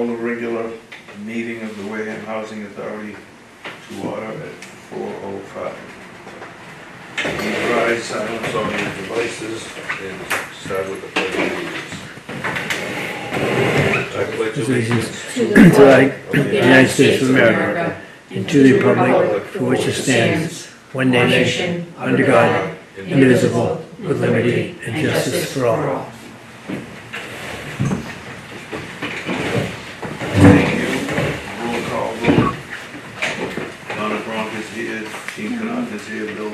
call the regular meeting of the Wareham Housing Authority to order at 4:05. Rise, silence on your devices, and start with the pledge of allegiance. I pledge allegiance to the flag of the United States of America and to the republic for which it stands, one nation, under God, indivisible, with liberty and justice for all. Thank you. Roll call vote. Donna Bronk is here, Gene Canott is here, Bill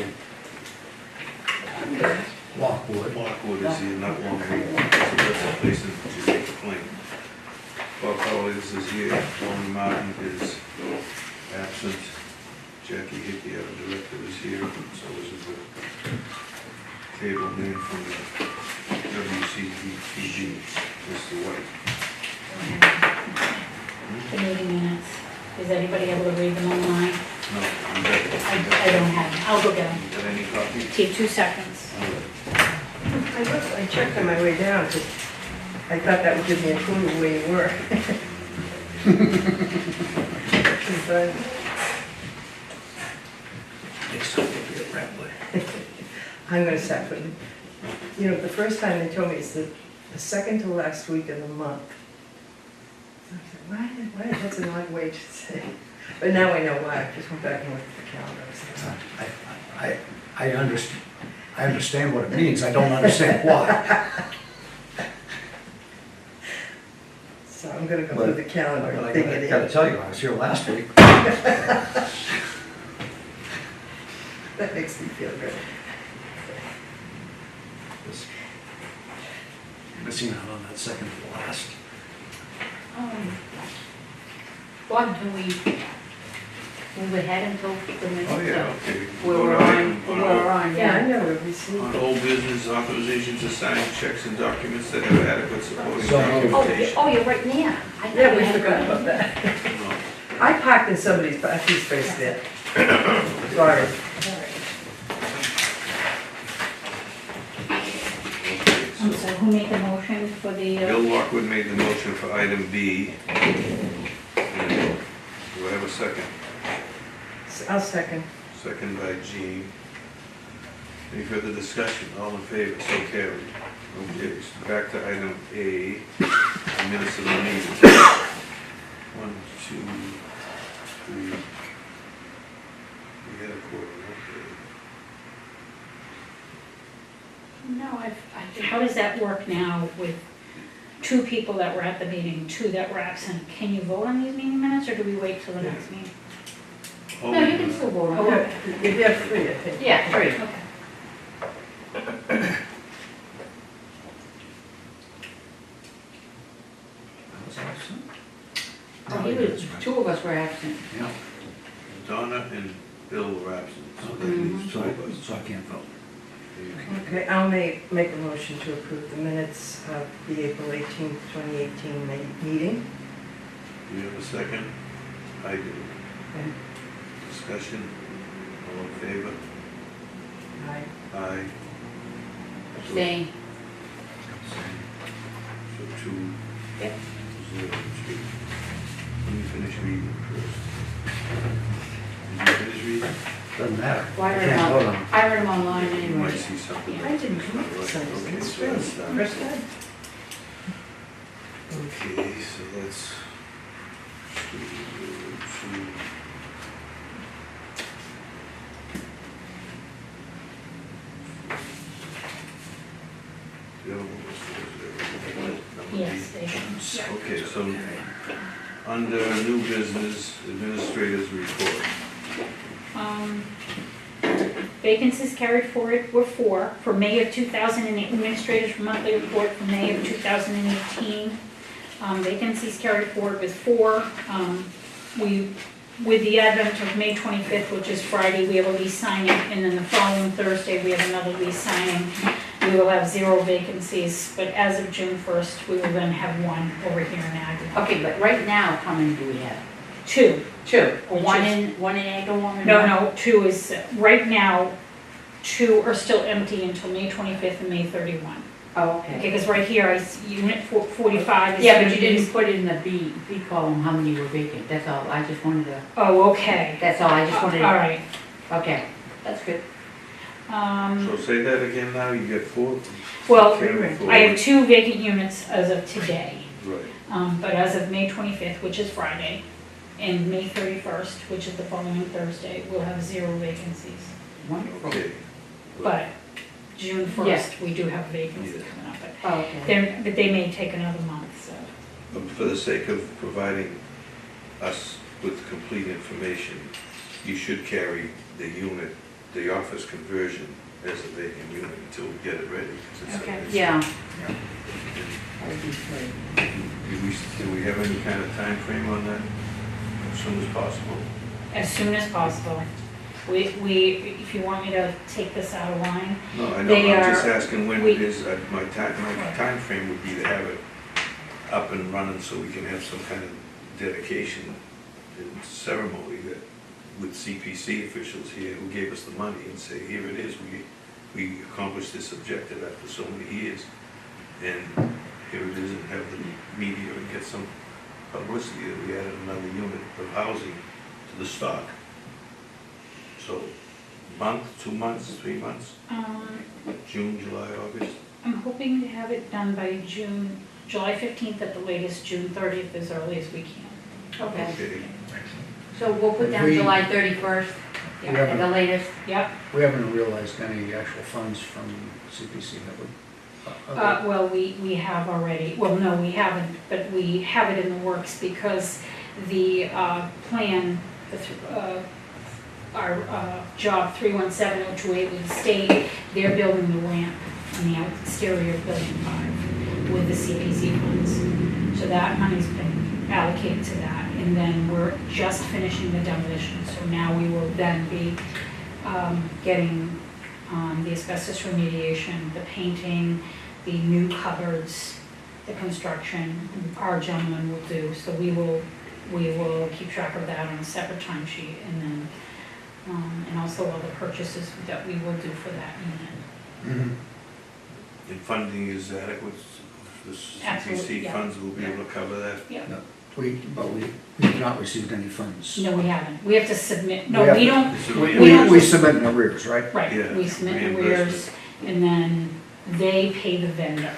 Lockwood is here, not Longwood. So that's a place to make a claim. Bob Collins is here, Lauren Martin is absent, Jackie Hickey, our director, is here, so this is the table man from the WCTV, Mr. White. The meeting minutes. Is anybody able to read them online? No, I'm back. I don't have them. I'll go get them. Got any copies? Take 2 seconds. I checked on my way down, because I thought that would give me a clue where you were. But I'm gonna start putting, the first time they told me it's the second to last week of the month. So I said, why, that's an odd way to say. But now I know why, I just went back and looked at the calendar. I understand what it means, I don't understand why. So I'm gonna go through the calendar But I and dig it gotta in. tell you, I was here last week. That makes me feel good. Missing out on that second to last. Bob, do we move ahead until the minutes? Oh, yeah, okay. We're on, Yeah, I yeah. never received On it. old business, authorization to sign checks and documents that have adequate supporting So moved. documentation. You're right there. I thought Yeah, we had forgot it. about that. No. I parked in somebody's parking space there. Sorry. Okay, So who made the motion for the, Bill Lockwood made the motion for item B. And do I have a second? I'll second. Second by Jean. Any further discussion? All in favor, so carried. Okay, so back to item A, the minutes of the meeting. 1, 2, 3. We had a quorum, no, how does that work now with 2 people that were at the meeting, 2 that were absent? Can you vote on these meeting minutes, or do we wait till the next meeting? okay. No, you can still vote on Oh, it. if you have 3, I think. Yeah, 3. Okay. I was absent. Oh, he was, 2 of us were absent. Yeah, Donna and Bill were absent, so that okay, leaves 2 of us. so I can't vote. You can- Okay, I'll make a motion to approve the minutes of the April 18th, 2018 meeting. Do you have a second? I do. Okay. Discussion? All in favor? Aye. Aye. Abstain. So 2, Yep. 0, 2. Let me finish reading first. Did you finish reading? Doesn't matter. Well, I I read can't them vote on- on them. I read them online You anyway. might see something. I didn't that's read not right. some, Okay, it's so really, let's start. first time. Okay, so let's do the other one was there. Yes, they Okay, so under new business, administrators report. Vacancies carried forward were 4 for May of 2008, administrators monthly report for May of 2018. Vacancies carried forward with 4. With the advent of May 25th, which is Friday, we have a lease signing, and then the following Thursday, we have another lease signing. We will have 0 vacancies, but as of June 1st, we will then have 1 over here in Aggie. Okay, but right now, how many do we have? 2. 2. Which One is- in Agawam and one? No, 2 is, right now, 2 are still empty until May 25th and May 31. Oh, Okay, okay. because right here, unit 45 is. Yeah, gonna but you be- didn't put in the B column how many were vacant, that's all, I just wanted to, Oh, okay. that's all, I just All wanted right. to, okay, that's good. So say that again now, you get four? Well, Carry forward. I have 2 vacant units as of today. Right, But as of May 25th, which is Friday, and May 31st, which is the following Thursday, we'll have 0 vacancies. Wonderful. okay. But June Yeah. 1st, we do have vacancies Yeah. coming up, but Oh, okay. but they may take another month, so. But for the sake of providing us with complete information, you should carry the unit, the office conversion as a vacant unit until we get it ready. 'cause it's- Okay. it's- Yeah. and That would be great. Do we have any kind of time frame on that? As soon as possible? As soon as possible. If you want me to take this out of line, No, I know, They I'm just are- asking when we- it is, my time frame would be to have it up and running so we can have some kind of dedication and ceremony that, with CPC officials here who gave us the money and say, here it is, we accomplished this objective after so many years. And here it is, and have the media and get some publicity that we added another unit of housing to the stock. So, month, 2 months, 3 months, June, July, August? I'm hoping to have it done by July 15th at the latest, June 30th as early as we can. Okay, Okay. so we'll put down We- July 31st We at the haven't, latest. Yep, we haven't realized any actual funds from CPC, have we? well, we have already, well, no, we haven't, but we have it in the works because the plan, our job 317028 with the state, they're building the ramp on the exterior of Building 5 with the CPC funds. So that money's been allocated to that, and then we're just finishing the demolition. So now we will then be getting the asbestos remediation, the painting, the new cupboards, the construction, our gentleman will do. So we will keep track of that on a separate timesheet, and then, and also all the purchases that we will do for that unit. Mhm. And funding is adequate, the Absolutely, CPC yeah. funds will be able to cover that? But we have not received any funds. No, we haven't. We have to submit, no, We have we to- don't, This is We, reimbursement. we submit in arrears, right? right, Yeah, we submit reimbursement. arrears, and then they pay the vendor.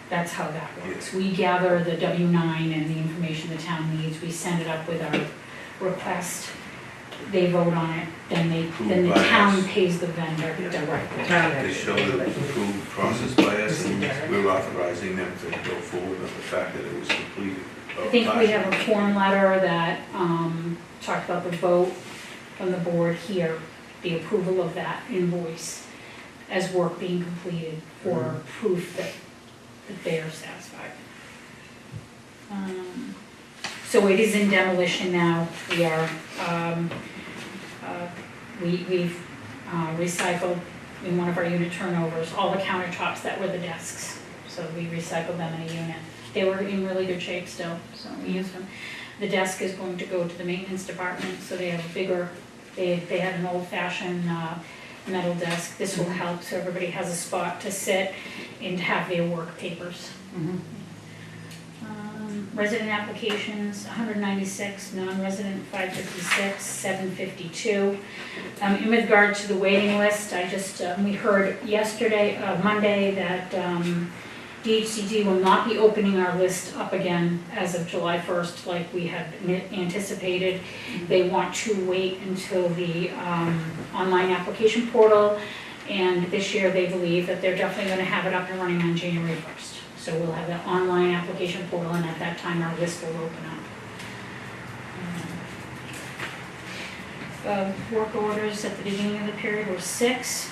That's how that works. We gather the W-9 and the information the town needs, we send it up with our request, they vote on it, then the Approved by town us. pays the vendor Yeah. directly. Town They actually. show the approved process by us, and we're authorizing them to go forward on the fact that it was completed. I think we have a form letter that talked about the vote from the board here, the approval of that invoice as work being completed for proof that they are satisfied. So it is in demolition now. We are, we've recycled in one of our unit turnovers, all the countertops that were the desks. So we recycled them in a unit. They were in really good shape still, so we used them. The desk is going to go to the maintenance department, so they have a bigger, they had an old-fashioned metal desk. This will help, so everybody has a spot to sit and have their work papers. Mhm. Resident applications, 196, non-resident 556, 752. In regard to the waiting list, I just, we heard Monday, that DHCD will not be opening our list up again as of July 1st like we had anticipated. They want to wait until the online application portal, and this year they believe that they're definitely going to have it up and running on January 1st. So we'll have an online application portal, and at that time our list will open up. Work orders at the beginning of the period were 6.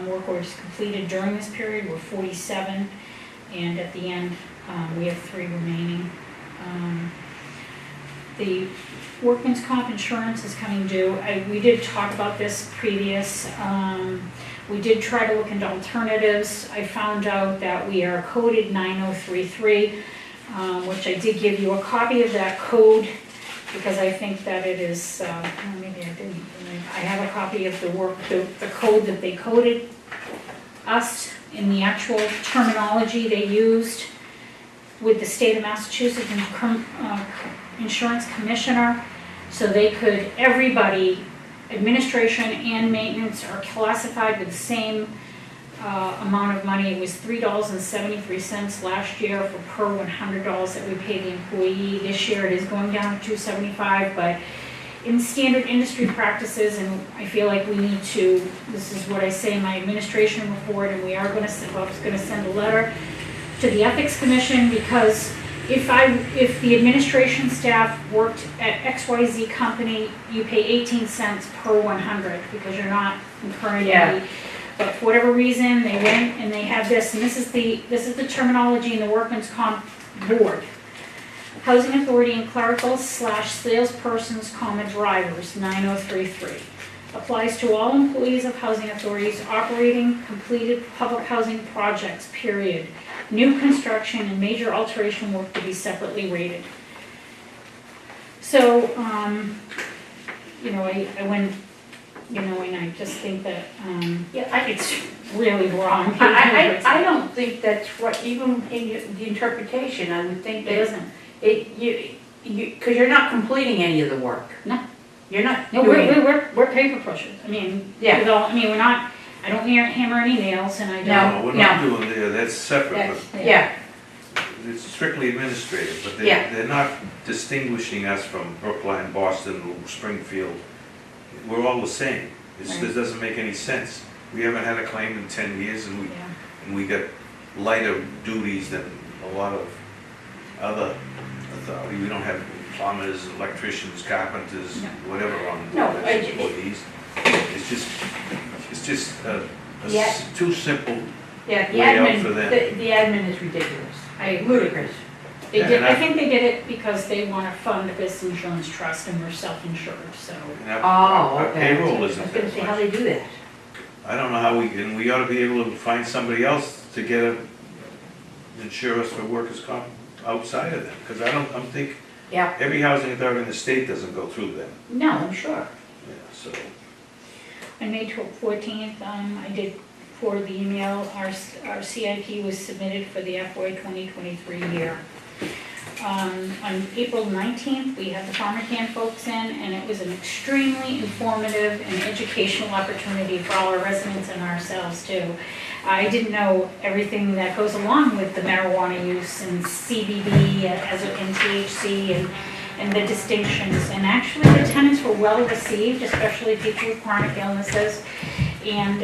Work orders completed during this period were 47. And at the end, we have 3 remaining. The workman's comp insurance is coming due. We did talk about this previous. We did try to look into alternatives. I found out that we are coded 9033, which I did give you a copy of that code because I think that it is, maybe I didn't. I have a copy of the code that they coded us in the actual terminology they used with the state of Massachusetts insurance commissioner, so they could, everybody, administration and maintenance are classified with the same amount of money. It was $3.73 last year for per $100 that we pay the employee. This year it is going down to $2.75, but in standard industry practices, and I feel like we need to, this is what I say in my administration report, and we are going to send a letter to the Ethics Commission, because if the administration staff worked at XYZ company, you pay 18 cents per 100 because you're not incurring any. But for whatever reason, they went and they have this, and this is the terminology in the Workman's Comp Board. Housing Authority and clerical / salespersons, drivers, 9033. Applies to all employees of housing authorities operating completed public housing projects, period. New construction and major alteration work to be separately rated. So, I went, and I just think that, it's really wrong. I don't think that's right, even in the interpretation, I would think It that isn't. because you're not completing any of the work. No. You're not No, doing. we're paper pushers. I mean, Yeah. we're not, I don't hammer any nails, and I don't. No. No, we're not doing there, that's separate, but Yeah, it's strictly administrative, but Yeah. they're not distinguishing us from Brookline, Boston, Springfield. We're all the same. It doesn't make any sense. We haven't had a claim in 10 years, and we got lighter duties than a lot of other authority. We don't have plumbers, electricians, carpenters, No. whatever on No, as employees. It's just Yeah. too simple. yeah, the Way out admin, for them. the admin is ridiculous, ludicrous. They Yeah, did, and I I- think they did it because they want to fund this insurance trust, and we're self-insured, so. And our- Oh, our okay. payroll I was isn't gonna that say how much. they do that. I don't know how we ought to be able to find somebody else to insure us for workers' comp outside of them, because I think Yeah. every housing authority in the state doesn't go through them. No, I'm sure. Yeah, so, On May 14th, I did forward the email, our CIP was submitted for the FY 2023 year. On April 19th, we had the PharmaCann folks in, and it was an extremely informative and educational opportunity for all our residents and ourselves too. I didn't know everything that goes along with the marijuana use and CBD and THC and the distinctions. And actually, the tenants were well received, especially people with chronic illnesses. And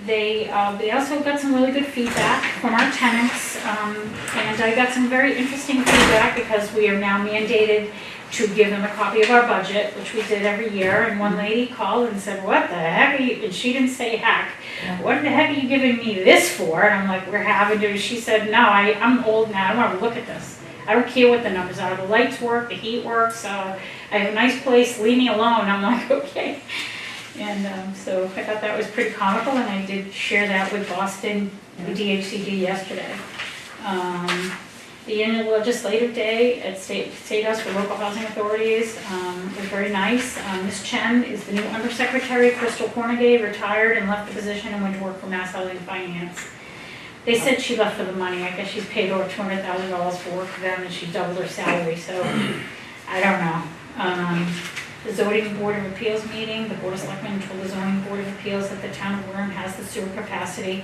they also got some really good feedback from our tenants. And I got some very interesting feedback because we are now mandated to give them a copy of our budget, which we did every year. And one lady called and said, "What the heck are you," and she didn't say heck, "What the heck are you giving me this for?" And I'm like, "We're having to," she said, "No, I'm old now, I don't want to look at this. I don't care what the numbers are, the lights work, the heat works, I have a nice place, leave me alone." I'm like, okay. And so I thought that was pretty comical, and I did share that with Boston, the DHCD yesterday. The annual legislative day at State House for Local Housing Authorities was very nice. Ms. Chen is the new undersecretary. Crystal Cornegay retired and left the position and went to work for Mass Housing Finance. They said she left for the money. I guess she's paid over $200,000 for work for them, and she doubled her salary, so I don't know. The Zoning Board of Appeals meeting, the Board of Selectmen told the Zoning Board of Appeals that the town of Wareham has the sewer capacity.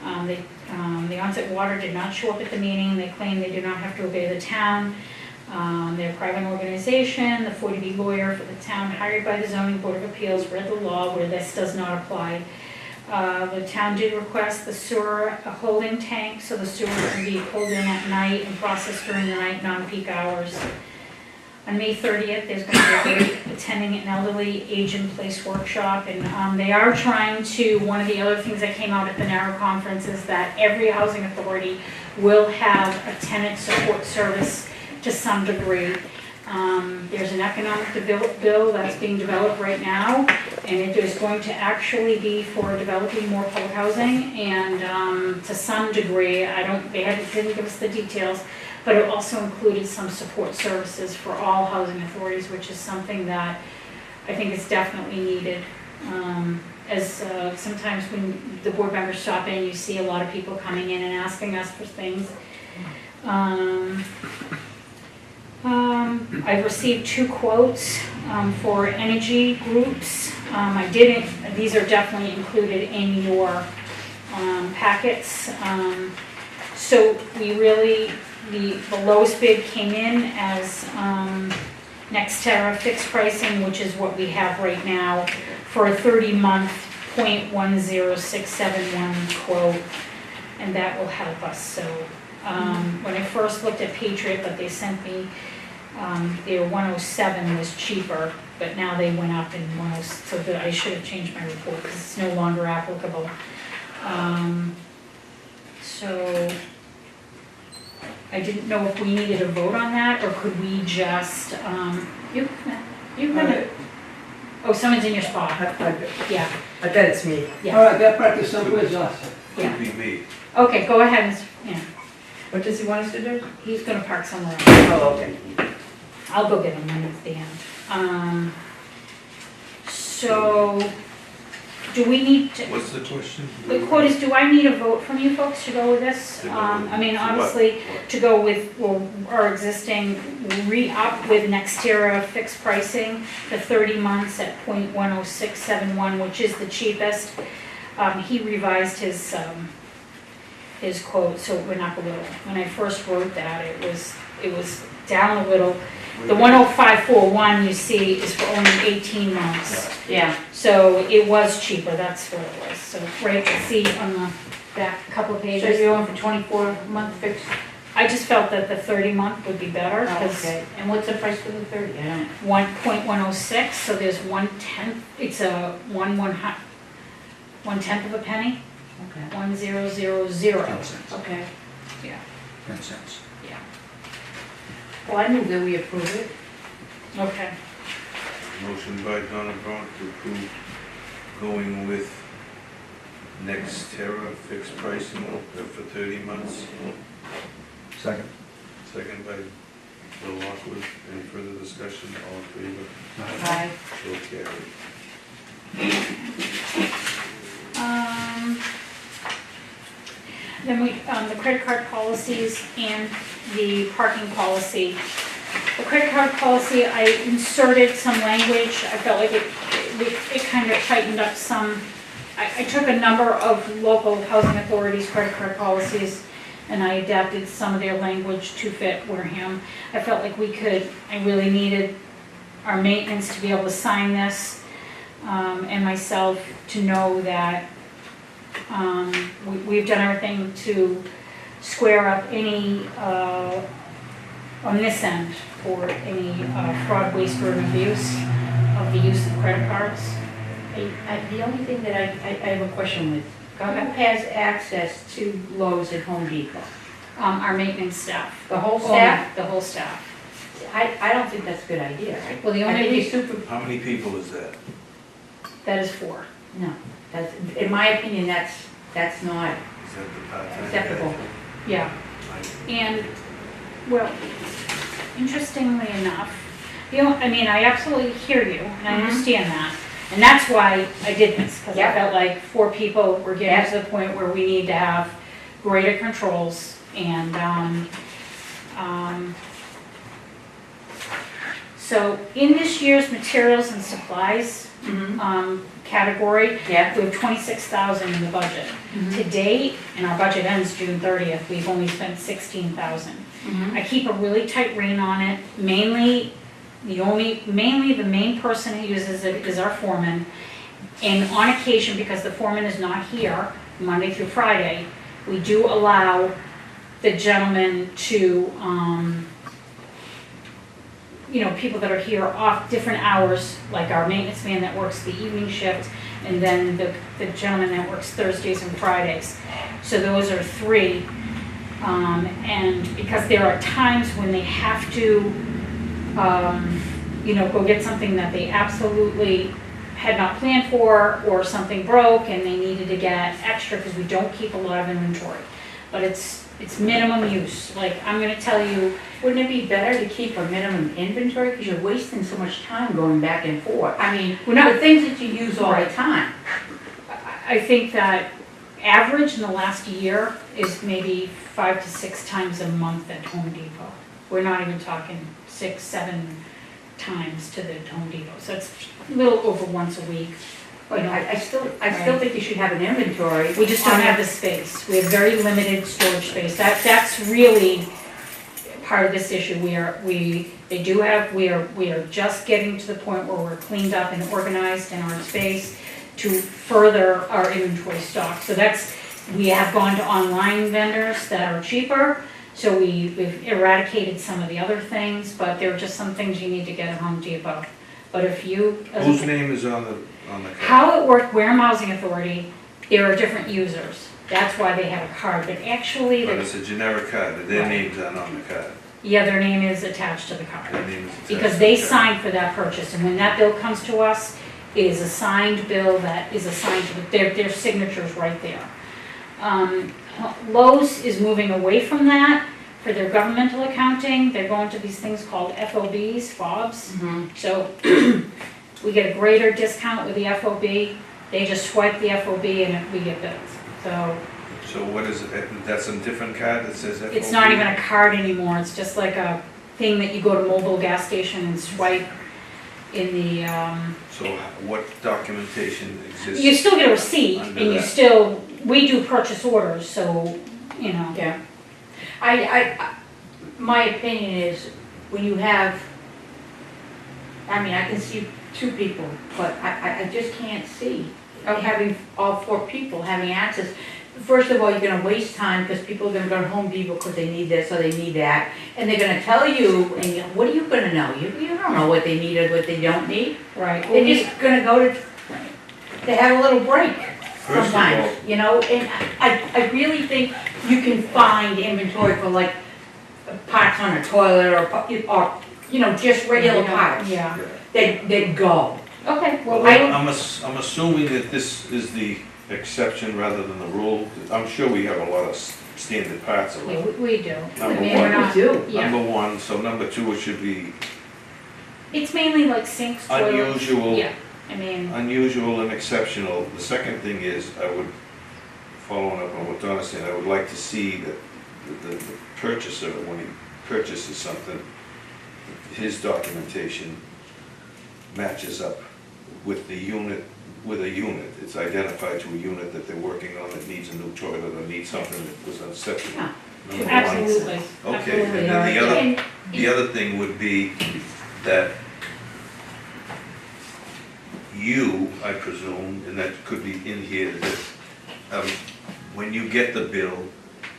The onset water did not show up at the meeting. They claim they do not have to obey the town. They're a private organization. The 40B lawyer for the town hired by the Zoning Board of Appeals read the law where this does not apply. The town did request the sewer, a holding tank, so the sewer can be pulled in at night and processed during the night, non-peak hours. On May 30th, there's going to be a group attending an elderly age-in-place workshop, and they are trying to, one of the other things that came out at the NARO conference is that every housing authority will have a tenant support service to some degree. There's an economic bill that's being developed right now, and it is going to actually be for developing more public housing, and to some degree, they didn't give us the details, but it also included some support services for all housing authorities, which is something that I think is definitely needed. as sometimes when the board members stop in, you see a lot of people coming in and asking us for things. I've received 2 quotes for energy groups. These are definitely included in your packets. So we really, the lowest bid came in as Nextera fixed pricing, which is what we have right now, for a 30-month 0.10671 quote, and that will help us. So when I first looked at Patriot, but they sent me, their 107 was cheaper, but now they went up in 106, so I should have changed my report because it's no longer applicable. So I didn't know if we needed a vote on that, or could we just, you can, oh, someone's in your spot. Yeah, I bet it's me. All right, that practice simple as us. Yeah. Could be me. Okay, go ahead, yeah, What does he want us to do? he's gonna park somewhere else. Oh, okay. I'll go get him when it's the end. So, do we need to, What's the question? the quote is, do I need a vote from you folks to go with this? To go with- I mean, to what? obviously, to go with, well, our existing, re-up with Nextera fixed pricing for 30 months at 0.10671, which is the cheapest. He revised his quote, so it went up a little. When I first wrote that, it was down a little. The 10541 you see is for only 18 months. Yeah. So it was cheaper, that's what it was. So right, you see on the back couple of So pages. you're going for 24-month fixed? I just felt that the 30-month would be better, because Okay. And what's the price for the 30? I don't. 1.106, so there's 1/10, it's a 1/10 of a penny, Okay. 1000. 10 cents. Okay. 10 cents. Well, I move that we approve it. Okay. Motion by Donna Brown to approve going with Nextera fixed pricing for 30 months. Second. Second by Bill Lockwood. Any further discussion? All in favor? Aye. So carried. Then the credit card policies and the parking policy. The credit card policy, I inserted some language. I felt like it kind of tightened up some. I took a number of local housing authorities' credit card policies and I adapted some of their language to fit Wareham. I felt like I really needed our maintenance to be able to sign this, and myself to know that we've done everything to square up any, on this end, for any fraud, waste, or abuse of the use of credit cards. The only thing that I have a question with, Go who ahead. has access to Lowe's at Home Depot? Our maintenance staff. The whole staff? The whole staff. I don't think that's a good idea. Well, the I only think reason, it's super, How many people is that? that is 4. no, that's, in my opinion, that's not Is that the part-time? acceptable. Yeah. And, well, interestingly enough, I mean, I absolutely hear you, and I understand that. And that's why I did this, because I Yep. felt like 4 people were getting to the point where we need to have greater controls. And so in this year's materials and supplies category, Yeah. we have 26,000 in the budget. To date, and our budget ends June 30th, we've only spent 16,000. I keep a really tight rein on it. Mainly the main person who uses it is our foreman. And on occasion, because the foreman is not here Monday through Friday, we do allow the gentleman to, people that are here off different hours, like our maintenance man that works the evening shift, and then the gentleman that works Thursdays and Fridays. So those are 3. And because there are times when they have to, go get something that they absolutely had not planned for, or something broke and they needed to get extra, because we don't keep a lot of inventory. But it's minimum use. Like, I'm gonna tell you, Wouldn't it be better to keep a minimum inventory, because you're wasting so much time going back and forth? I mean, We're not- the things that you use all the Right. time. I think that average in the last year is maybe 5 to 6 times a month at Home Depot. We're not even talking 6, 7 times to the Home Depot, so it's a little over once a week. But I still think you should have an inventory. We just don't have the space. We have very limited storage space. That's really part of this issue. We are just getting to the point where we're cleaned up and organized in our space to further our inventory stock. So we have gone to online vendors that are cheaper. So we've eradicated some of the other things, but there are just some things you need to get at Home Depot. But if you. Whose name is on the card? How it worked, Wareham Housing Authority, there are different users. That's why they have a card, but actually, But it's a generic card, but their names aren't on the card. yeah, their name is attached to the card. Their name is attached Because to they the card. signed for that purchase, and when that bill comes to us, it is a signed bill that is assigned to their signature's right there. Lowe's is moving away from that for their governmental accounting. They're going to these things called FOBs, FOBs. So we get a greater discount with the FOB. They just swipe the FOB and we get bills. So what is it, that's a different card that says FOB? It's not even a card anymore. It's just like a thing that you go to mobile gas station and swipe in the, So what documentation exists? you still get a receipt Under and you that. still, we do purchase orders, so, you know. Yeah. My opinion is, when you have, I mean, I can see 2 people, but I just can't see having all 4 people having access. First of all, you're gonna waste time, because people are gonna go to Home Depot because they need this or they need that, and they're gonna tell you, and what are you gonna know? You don't know what they need or what they don't need. Right. They're just gonna go to, they have a little break First of sometimes, all- you know, and I really think you can find inventory for like parts on a toilet or you know, just regular parts Yeah. that go. Okay, well, I'm assuming that this is the exception rather than the rule. I'm sure we have a lot of standard parts yeah, around. we do. I Number mean, one. we're not, do. yeah. Number 1, so number 2, it should be It's mainly like sinks, toilets. unusual. Yeah, I mean, Unusual and exceptional. The second thing is, I would, following up on what Donna said, I would like to see that the purchaser, when he purchases something, his documentation matches up with the unit, with a unit. It's identified to a unit that they're working on that needs a new toilet or needs something that was unacceptable. Yeah. Number one. absolutely. Okay, and Absolutely. then the other thing would be that you, I presume, and that could be in here, that when you get the bill,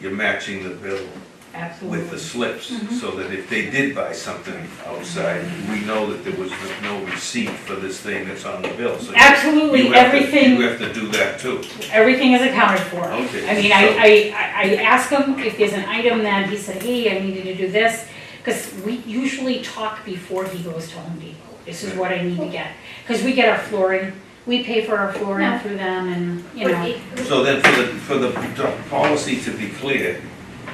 you're matching the bill Absolutely. with the slips, so that if they did buy something outside, we know that there was no receipt for this thing that's on the bill. So Absolutely, you have to- everything- You have to do that too. Everything is accounted for. Okay, I mean, so- I ask him if there's an item that he said, hey, I needed to do this, because we usually talk before he goes to Home Depot. This is what I need to get, because we get our flooring, we pay for our flooring Yeah. through them, and, you know. So then for the policy to be clear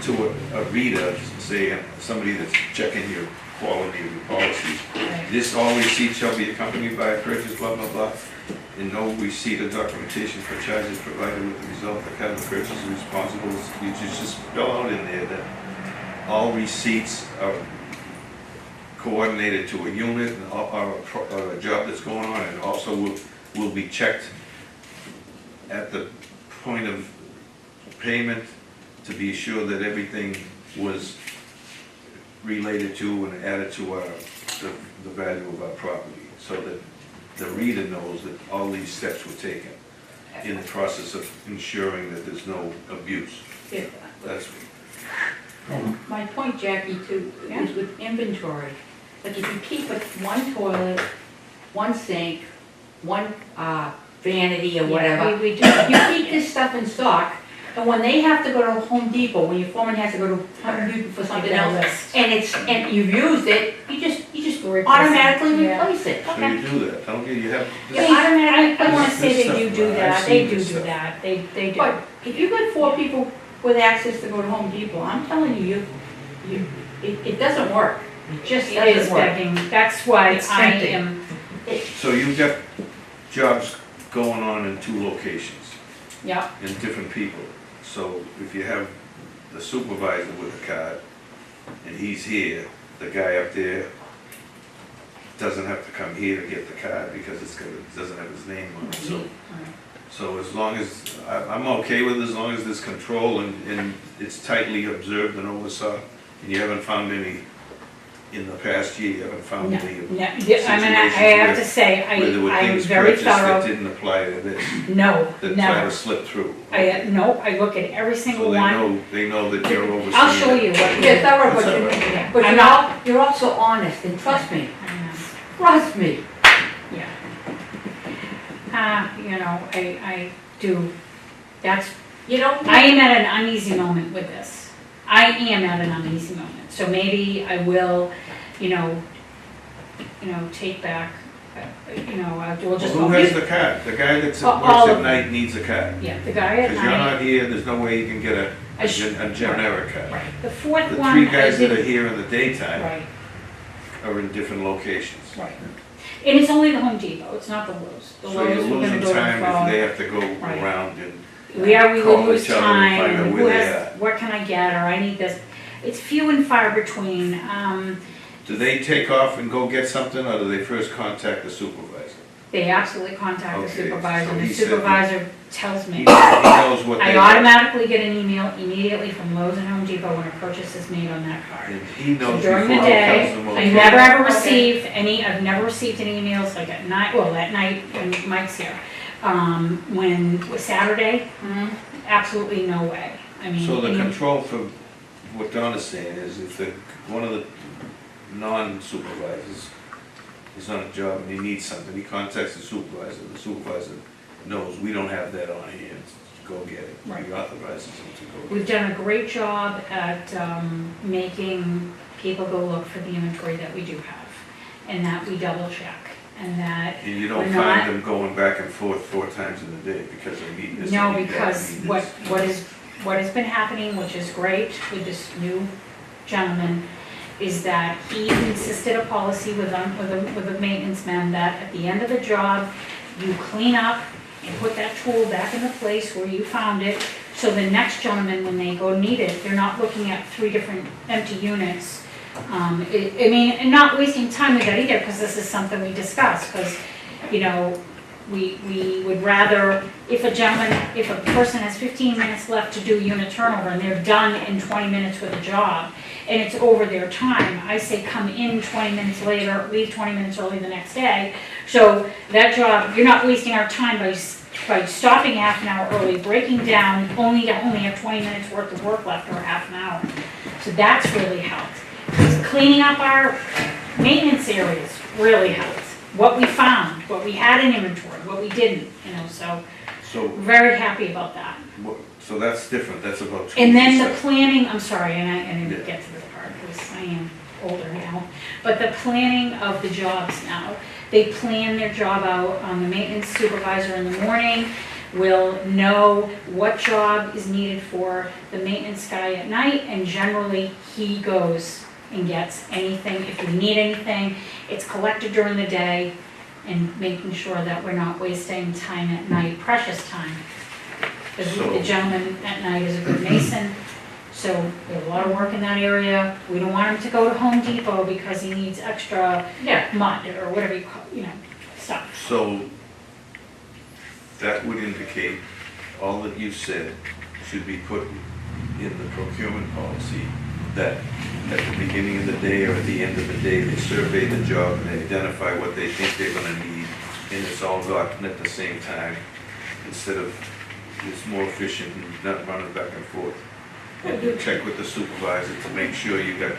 to a reader, say, somebody that's checking your quality of your policies, Right. this all receipts shall be accompanied by a purchase, blah, blah, blah, and no receipt or documentation for charges provided with the result of the kind of purchase is responsible. You just spell out in there that all receipts are coordinated to a unit or a job that's going on, and also will be checked at the point of payment to be sure that everything was related to and added to the value of our property, so that the reader knows that all these steps were taken in the process of ensuring that there's no abuse. Yeah. That's, My point, Jackie, too, is with inventory. Like if you keep one toilet, one sink, one vanity or whatever, Yeah, we do. you keep this stuff in stock, and when they have to go to Home Depot, when your foreman has to go to Home Depot for something Get a else, list. and you've used it, you just Replace it. automatically Yeah. replace it. so you do that, don't you? You have. Yeah, I wanna This say that stuff, you do I've that, seen they do this do stuff. that, they do. But if you've got 4 people with access to go to Home Depot, I'm telling you, it doesn't work. It just It is doesn't work. begging, that's why It's I tempting. am, So you've got jobs going on in 2 locations. yeah, and different people. So if you have the supervisor with a card, and he's here, the guy up there doesn't have to come here to get the card because it doesn't have his name on it. So as long as, I'm okay with it, as long as there's control and it's tightly observed and oversaw, and you haven't found any, in the past year, you haven't found no, any no, I mean, I have to say, where there were I'm things very purchased that thorough. didn't apply to this, No, that try never. to slip through. No, I look at every single So one. they know that you're overseeing it. I'll show you what. You're thorough, That's but all you're, right. Yeah, but I'm you're not- not, you're also honest, and trust me, I know. trust me. Yeah. You know, I do, that's, You know, I am at an uneasy moment with this. I am at an uneasy moment, so maybe I will, you know, take back, we'll Well, just. who has the card? The guy that All works of at night needs a card. Yeah, the guy at Because you're night. not here, there's no way you can get I sh- a generic card. Right, the fourth The one. three I guys that are did- here in the daytime Right, are in different locations. right. And it's only the Home Depot, it's not the Lowe's. The So you're Lowe's, we're gonna losing go to time if fall. they have to go Right. around and, We call will lose each other and time, find out and where who they has, what can I get, or I need this. It's few and far between. do they take off and go get something, or do they first contact the supervisor? They absolutely contact the Okay, supervisor, so and the he said supervisor tells me. He knows what I they. automatically get an email immediately from Lowe's and Home Depot when a purchase is made on that card. And he So knows during before the he day, tells them, I okay. never ever Okay. receive any, I've never received any emails like at night, well, at night when Mike's here. When, Saturday, absolutely no way. I mean. So the any- control for what Donna's saying is if one of the non-supervisors is on a job and he needs something, he contacts the supervisor knows, we don't have that on hand, go get it. Right. He authorizes him to go get We've done a great job at making people go look for the inventory that we do have, and that we double check, and that, it. And you don't We're not- find them going back and forth 4 times in the day because they need this. no, they need that, because they need what this. what has been happening, which is great with this new gentleman, is that he insisted a policy with the maintenance man that at the end of the job, you clean up and put that tool back in the place where you found it, so the next gentleman, when they go need it, they're not looking at 3 different empty units. I mean, and not wasting time with that either, because this is something we discussed, because, you know, we would rather, if a person has 15 minutes left to do unit turnover and they're done in 20 minutes with a job, and it's over their time, I say come in 20 minutes later, leave 20 minutes early the next day. So that job, you're not wasting our time by stopping half an hour early, breaking down, only to have 20 minutes worth of work left or half an hour. So that's really helped. Cleaning up our maintenance areas really helped. What we found, what we had in inventory, what we didn't, so So, very happy about that. so that's different, that's about. And then the 27. planning, I'm sorry, and I Yeah. didn't get to this part because I am older now, but the planning of the jobs now. They plan their job out, the maintenance supervisor in the morning will know what job is needed for the maintenance guy at night, and generally he goes and gets anything, if we need anything, it's collected during the day, and making sure that we're not wasting time at night, precious time. The gentleman at night is a good mason, so we have a lot of work in that area. We don't want him to go to Home Depot because he needs extra mud or whatever you call, stuff. So that would indicate all that you said should be put in the procurement policy, that at the beginning of the day or at the end of the day, they survey the job and they identify what they think they're gonna need, and it's all gotten at the same time, instead of, it's more efficient and not running back and forth. And you check with the supervisor to make sure you got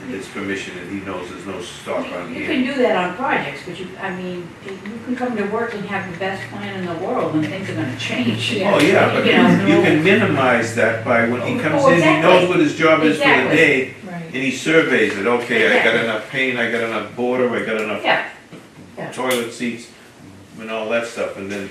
his permission and he knows there's no stock on You can here. do that on projects, but you can come to work and have the best plan in the world and things are gonna change. Oh, yeah, but You know, you can minimize that by when he comes Oh, in, he exactly. knows what his job is for the Exactly. day, Right. and he surveys it, okay, I got Exactly. enough paint, I got enough border, I got enough Yeah, yeah. toilet seats, and all that stuff, and then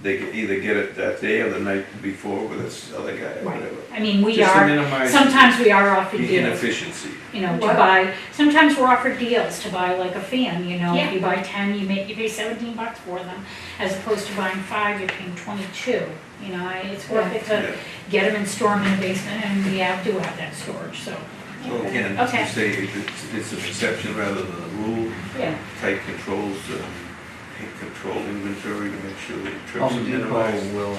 they can either get it that day or the night before with this other guy or Right. whatever. I mean, we Just to are, minimize sometimes we are offered the deals, inefficiency. to What? buy, sometimes we're offered deals to buy like a fan, Yeah. if you buy 10, you pay $17 for them, as opposed to buying 5, you're paying 22, you know, it's worth it to Yeah. get them and store them in the basement, and we do have that storage, so. So again, Okay. you say it's an exception rather than a rule, Yeah, tight controls, control inventory to make sure that trips Home are Depot minimized. will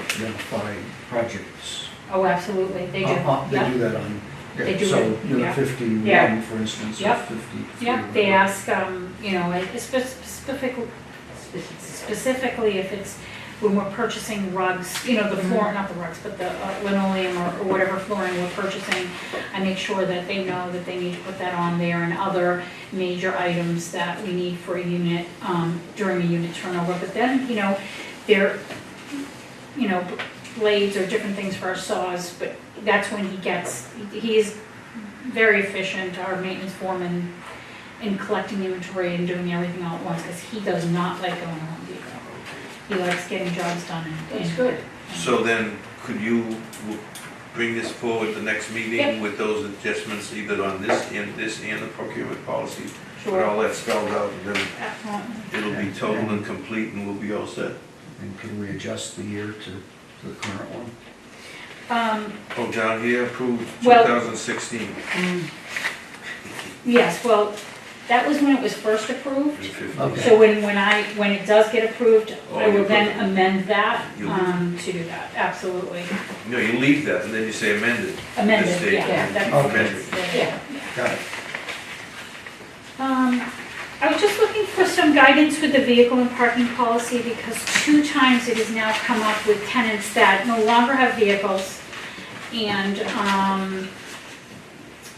identify projects. oh, absolutely, they do, They yeah. do that on, They do so it, yeah. unit 51, Yeah. for instance, or Yep. 53. Yeah, they whatever. ask, you know, specifically if it's, when we're purchasing rugs, you know, the floor, not the rugs, but the linoleum or whatever flooring we're purchasing, I make sure that they know that they need to put that on there, and other major items that we need for a unit, during a unit turnover. But then, you know, there, you know, blades or different things for our saws, but that's when he is very efficient, our maintenance foreman, in collecting inventory and doing everything all at once, because he does not like going to Home Depot. He likes getting jobs done and. That's good. So then, could you bring this forward the next meeting Yep. with those adjustments either on this and the procurement policy? Put Sure. all that spelled out, and then Excellent. it'll be total and complete, and we'll be all set. And can we adjust the year to the current one? Oh, John, he approved Well- 2016. Yes, well, that was when it was first approved. and 15. Okay. So when it does get approved, I Oh, will you then put- amend that, You- to do that, absolutely. No, you leave that, and then you say amended. Amended, This date. yeah. that's- Amended. Yeah. Got it. I was just looking for some guidance with the vehicle and parking policy, because 2 times it has now come up with tenants that no longer have vehicles, and,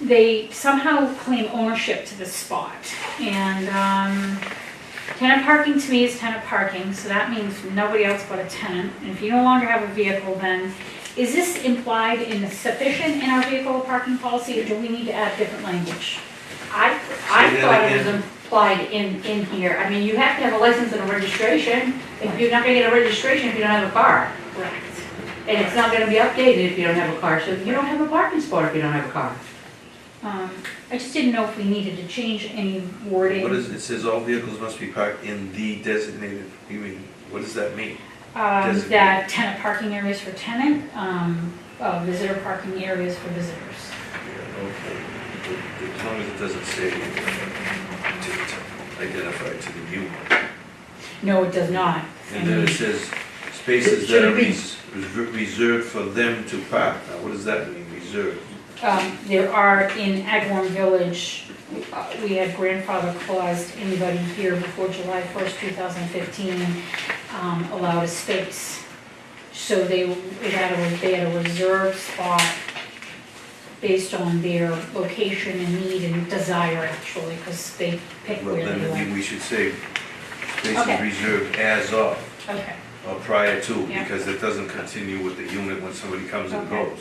they somehow claim ownership to the spot. And, tenant parking to me is tenant parking, so that means nobody else but a tenant. And if you no longer have a vehicle, then, is this implied in sufficient in our vehicle parking policy, or do we need to add different language? I Say that thought it was again. implied in here. I mean, you have to have a license and a registration. If you're not gonna get a registration if you don't have a car. Correct. And it's not gonna be updated if you don't have a car, so you don't have a parking spot if you don't have a car. I just didn't know if we needed to change any wording. What is, it says all vehicles must be parked in the designated, you mean, what does that mean? Designated. That tenant parking areas for tenant, visitor parking areas for visitors. Yeah, okay. As long as it doesn't say identified to the unit. No, it does not. And then it says spaces Should that it are be- reserved for them to park. Now, what does that mean, reserved? There are in Agawam Village, we had grandfather claused anybody here before July 1st, 2015, allowed a space. So they had a reserved spot based on their location and need and desire, actually, because they pick Well, where they then want. we should say spaces Okay. reserved as of, Okay, or prior to, Yeah. because it doesn't continue with the unit when somebody comes and Okay. goes.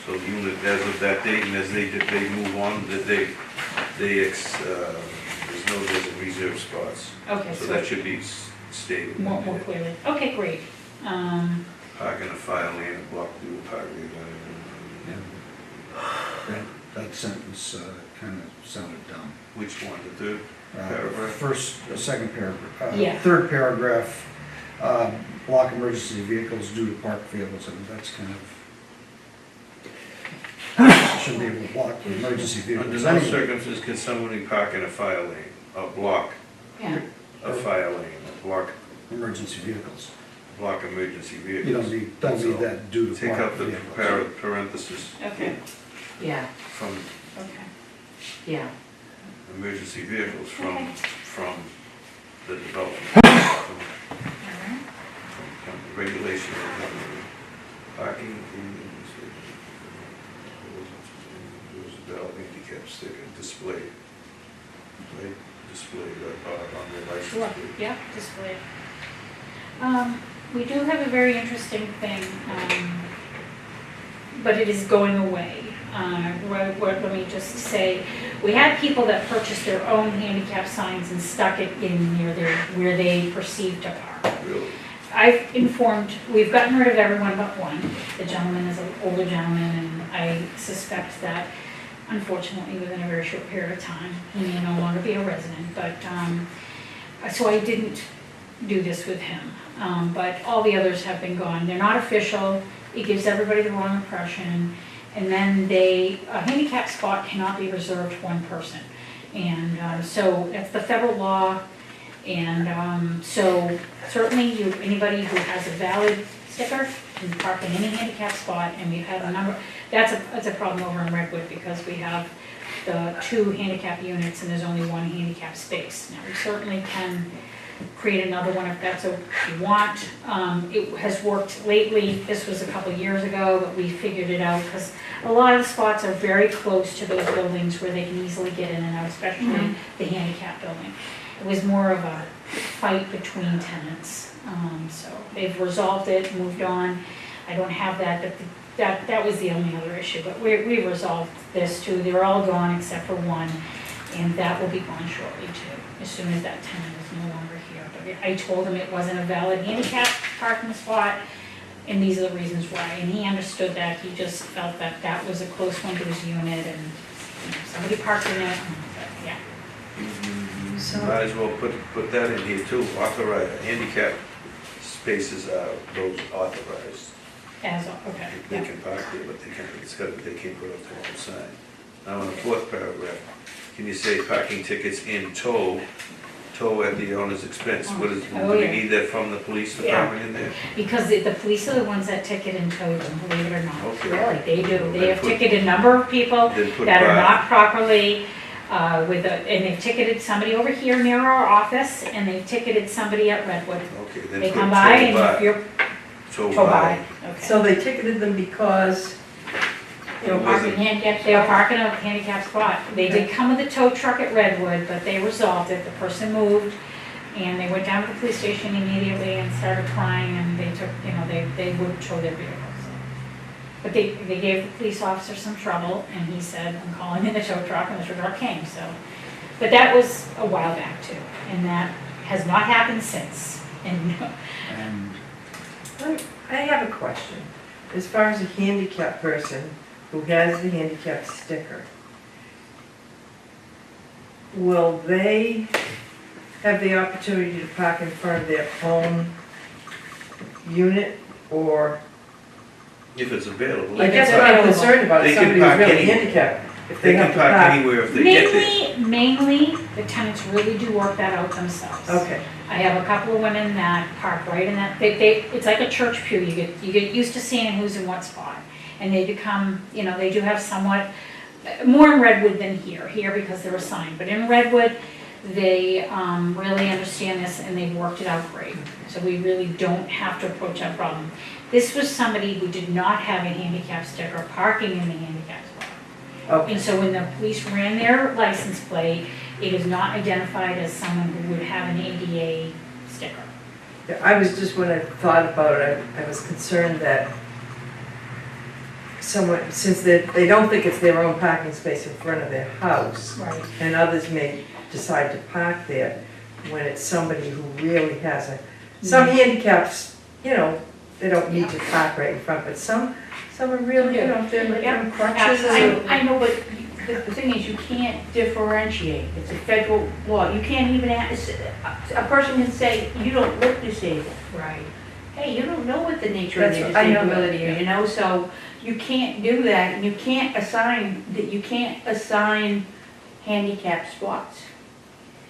So the unit as of that date, and as they move on, that there's no designated reserved spots. okay, So so that should be stated. more clearly. Okay, great. Park in a fire lane, a block view, park. That sentence kind of sounded dumb. Which one, the third? Paragraph? Second paragraph. Yeah. Third paragraph, block emergency vehicles due to parked vehicles, I mean, that's kind of, should be able to block emergency Under vehicles no anyway. circumstances can somebody park in a fire lane, a block, Yeah. a fire lane, a block Emergency vehicles. emergency vehicles. You don't need That's all. that due to Take out parked the vehicles. parenthesis Okay, Yeah, from okay. yeah. emergency vehicles Okay. from the development. All right. From regulation of parking handicap sticker displayed. Right, displayed on the license Sure, plate. yeah, displayed. We do have a very interesting thing, but it is going away. Let me just say, we had people that purchased their own handicap signs and stuck it in near where they perceived to park. Really? I've informed, we've gotten rid of everyone but one. The gentleman is an older gentleman, and I suspect that, unfortunately, within a very short period of time, he may no longer be a resident. But, so I didn't do this with him. But all the others have been gone. They're not official. It gives everybody the wrong impression. And then a handicap spot cannot be reserved to one person. And so that's the federal law. And so certainly anybody who has a valid sticker can park in any handicap spot. And we've had a number, that's a problem over in Redwood because we have the 2 handicap units and there's only 1 handicap space. Now we certainly can create another one if that's what you want. It has worked lately. This was a couple years ago, but we figured it out because a lot of the spots are very close to those buildings where they can easily get in and out, especially the handicap building. It was more of a fight between tenants. So they've resolved it, moved on. I don't have that, but that was the only other issue. But we resolved this too. They're all gone except for one, and that will be gone shortly too, as soon as that tenant is no longer here. But I told him it wasn't a valid handicap parking spot, and these are the reasons why. And he understood that. He just felt that that was a close one to his unit, and somebody parked in it. But, yeah. You might as well put that in here too, authorized, handicap spaces are those authorized. Okay. They Yeah. can park there, but they can't put up their own sign. Now, in the 4th paragraph, can you say parking tickets in tow at the owner's expense? What is, do we yeah. need that from the police Yeah. department in there? Because the police are the ones that ticket and tow them, believe it or not. Okay. Really, they do. Well, They then have put- ticketed a number of people Then put that are by. not properly, and they've ticketed somebody over here near our office, and they've ticketed somebody at Redwood. Okay, then They put come by tow and if you're, Tow tow by. by, okay. So they ticketed them because, They were parking handicap. They were parking a handicap spot. They did come with a tow truck at Redwood, but they resolved it. The person moved, and they went down to the police station immediately and started crying, and they took, they would tow their vehicles. But they gave the police officer some trouble, and he said, I'm calling in the tow truck, and the tow truck came, so. But that was a while back too, and that has not happened since. And I have a question. As far as a handicapped person who has the handicap sticker, will they have the opportunity to park in front of their own unit, or? If it's available. I they guess can what park- I'm concerned about They is can somebody who's park really anywhere. handicapped. If They have can to park anywhere if they get there. mainly, the tenants really do work that out themselves. Okay, I have a couple of women that park right in that, it's like a church pew, you get used to seeing who's in what spot. And they become, they do have somewhat, more in Redwood than here because they're assigned, but in Redwood, they really understand this and they've worked it out great. So we really don't have to approach that problem. This was somebody who did not have a handicap sticker parking in the handicap spot. okay. And so when the police ran their license plate, it is not identified as someone who would have an ADA sticker. Yeah, I was just, when I thought about it, I was concerned that someone, since they don't think it's their own parking space in front of their house, Right. and others may decide to park there, when it's somebody who really has some handicaps, they don't need to park right in front, but some are really, they're like on crutches. I know, but the thing is, you can't differentiate. It's a federal law. You can't even ask, a person can say, you don't look disabled. Right. Hey, you don't know what the nature of That's their what- I know that, disability is, so you can't do that, and you can't assign handicap spots.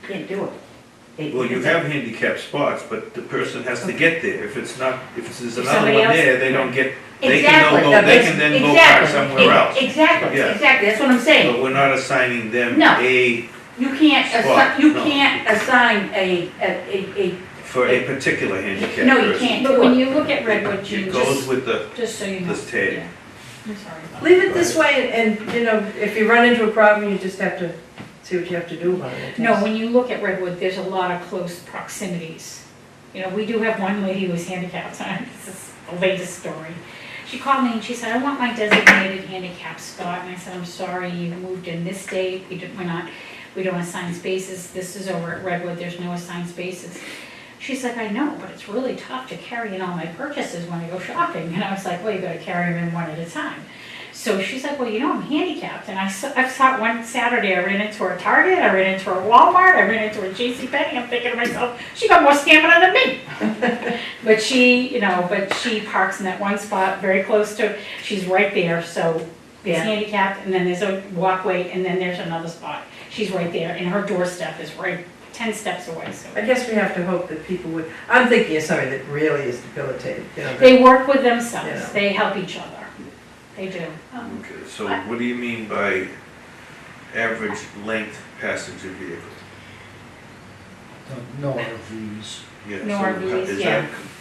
You can't do it. Well, you have handicap spots, but the person has to get there. If there's another somebody one else- there, they don't get, they Exactly. can then go park somewhere else. Exactly, Yeah. exactly, that's what I'm saying. But we're not assigning them No. a, You can't Spot, assign, no. assign a, for a particular handicap no, you person. can't But do when it. you look at Redwood, Gene, It goes just, with the, just so you know. this tag. Yeah. I'm sorry about Leave it this way, and, if you run into a problem, you just have to see what you have to do about it. No, when you look at Redwood, there's a lot of close proximities. We do have one lady who is handicapped, this is the latest story. She called me and she said, I want my designated handicap spot, and I said, I'm sorry, you moved in this date, we don't assign spaces, this is over at Redwood, there's no assigned spaces. She's like, I know, but it's really tough to carry in all my purchases when I go shopping, and I was like, well, you gotta carry them in one at a time. So she's like, well, you know, I'm handicapped, and I saw it one Saturday, I ran into a Target, I ran into a Walmart, I ran into a JCPenney, I'm thinking to myself, she got more stamina than me. But she, but she parks in that one spot very close to, she's right there, so it's Yeah. handicapped, and then there's a walkway, and then there's another spot. She's right there, and her doorstep is right 10 steps away, so. I guess we have to hope that people would, I'm thinking of somebody that really is debilitated, They work with themselves, Yeah. they help each other, they do. Okay, so what do you mean by average length passenger vehicle? No RVs. Yeah, No so RVs,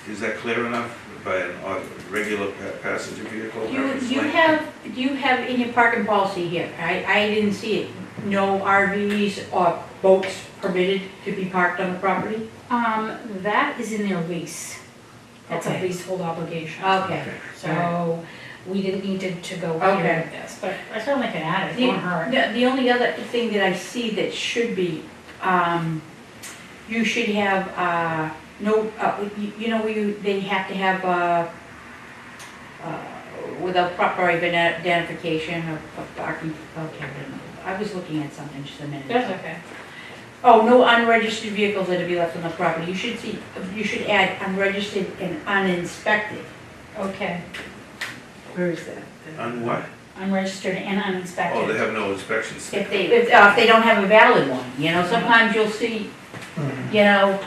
is that clear enough by a regular passenger vehicle? Do average you length? do you have in your parking policy here, I didn't see it, no RVs or boats permitted to be parked on the property? That is in their lease. That's a Okay. leasehold obligation. Okay. So we didn't need to go here Okay. with this, but I certainly can add it, The, it won't hurt. the only other thing that I see that should be, you should have, no, they have to have, without proper identification of parking, okay, I was looking at something just a minute ago. That's okay. Oh, no unregistered vehicles are to be left on the property. You should add unregistered and uninspected. Okay, Where is that? On what? unregistered and uninspected. Oh, they have no inspection sticker. If they don't have a valid one, sometimes you'll see, they'll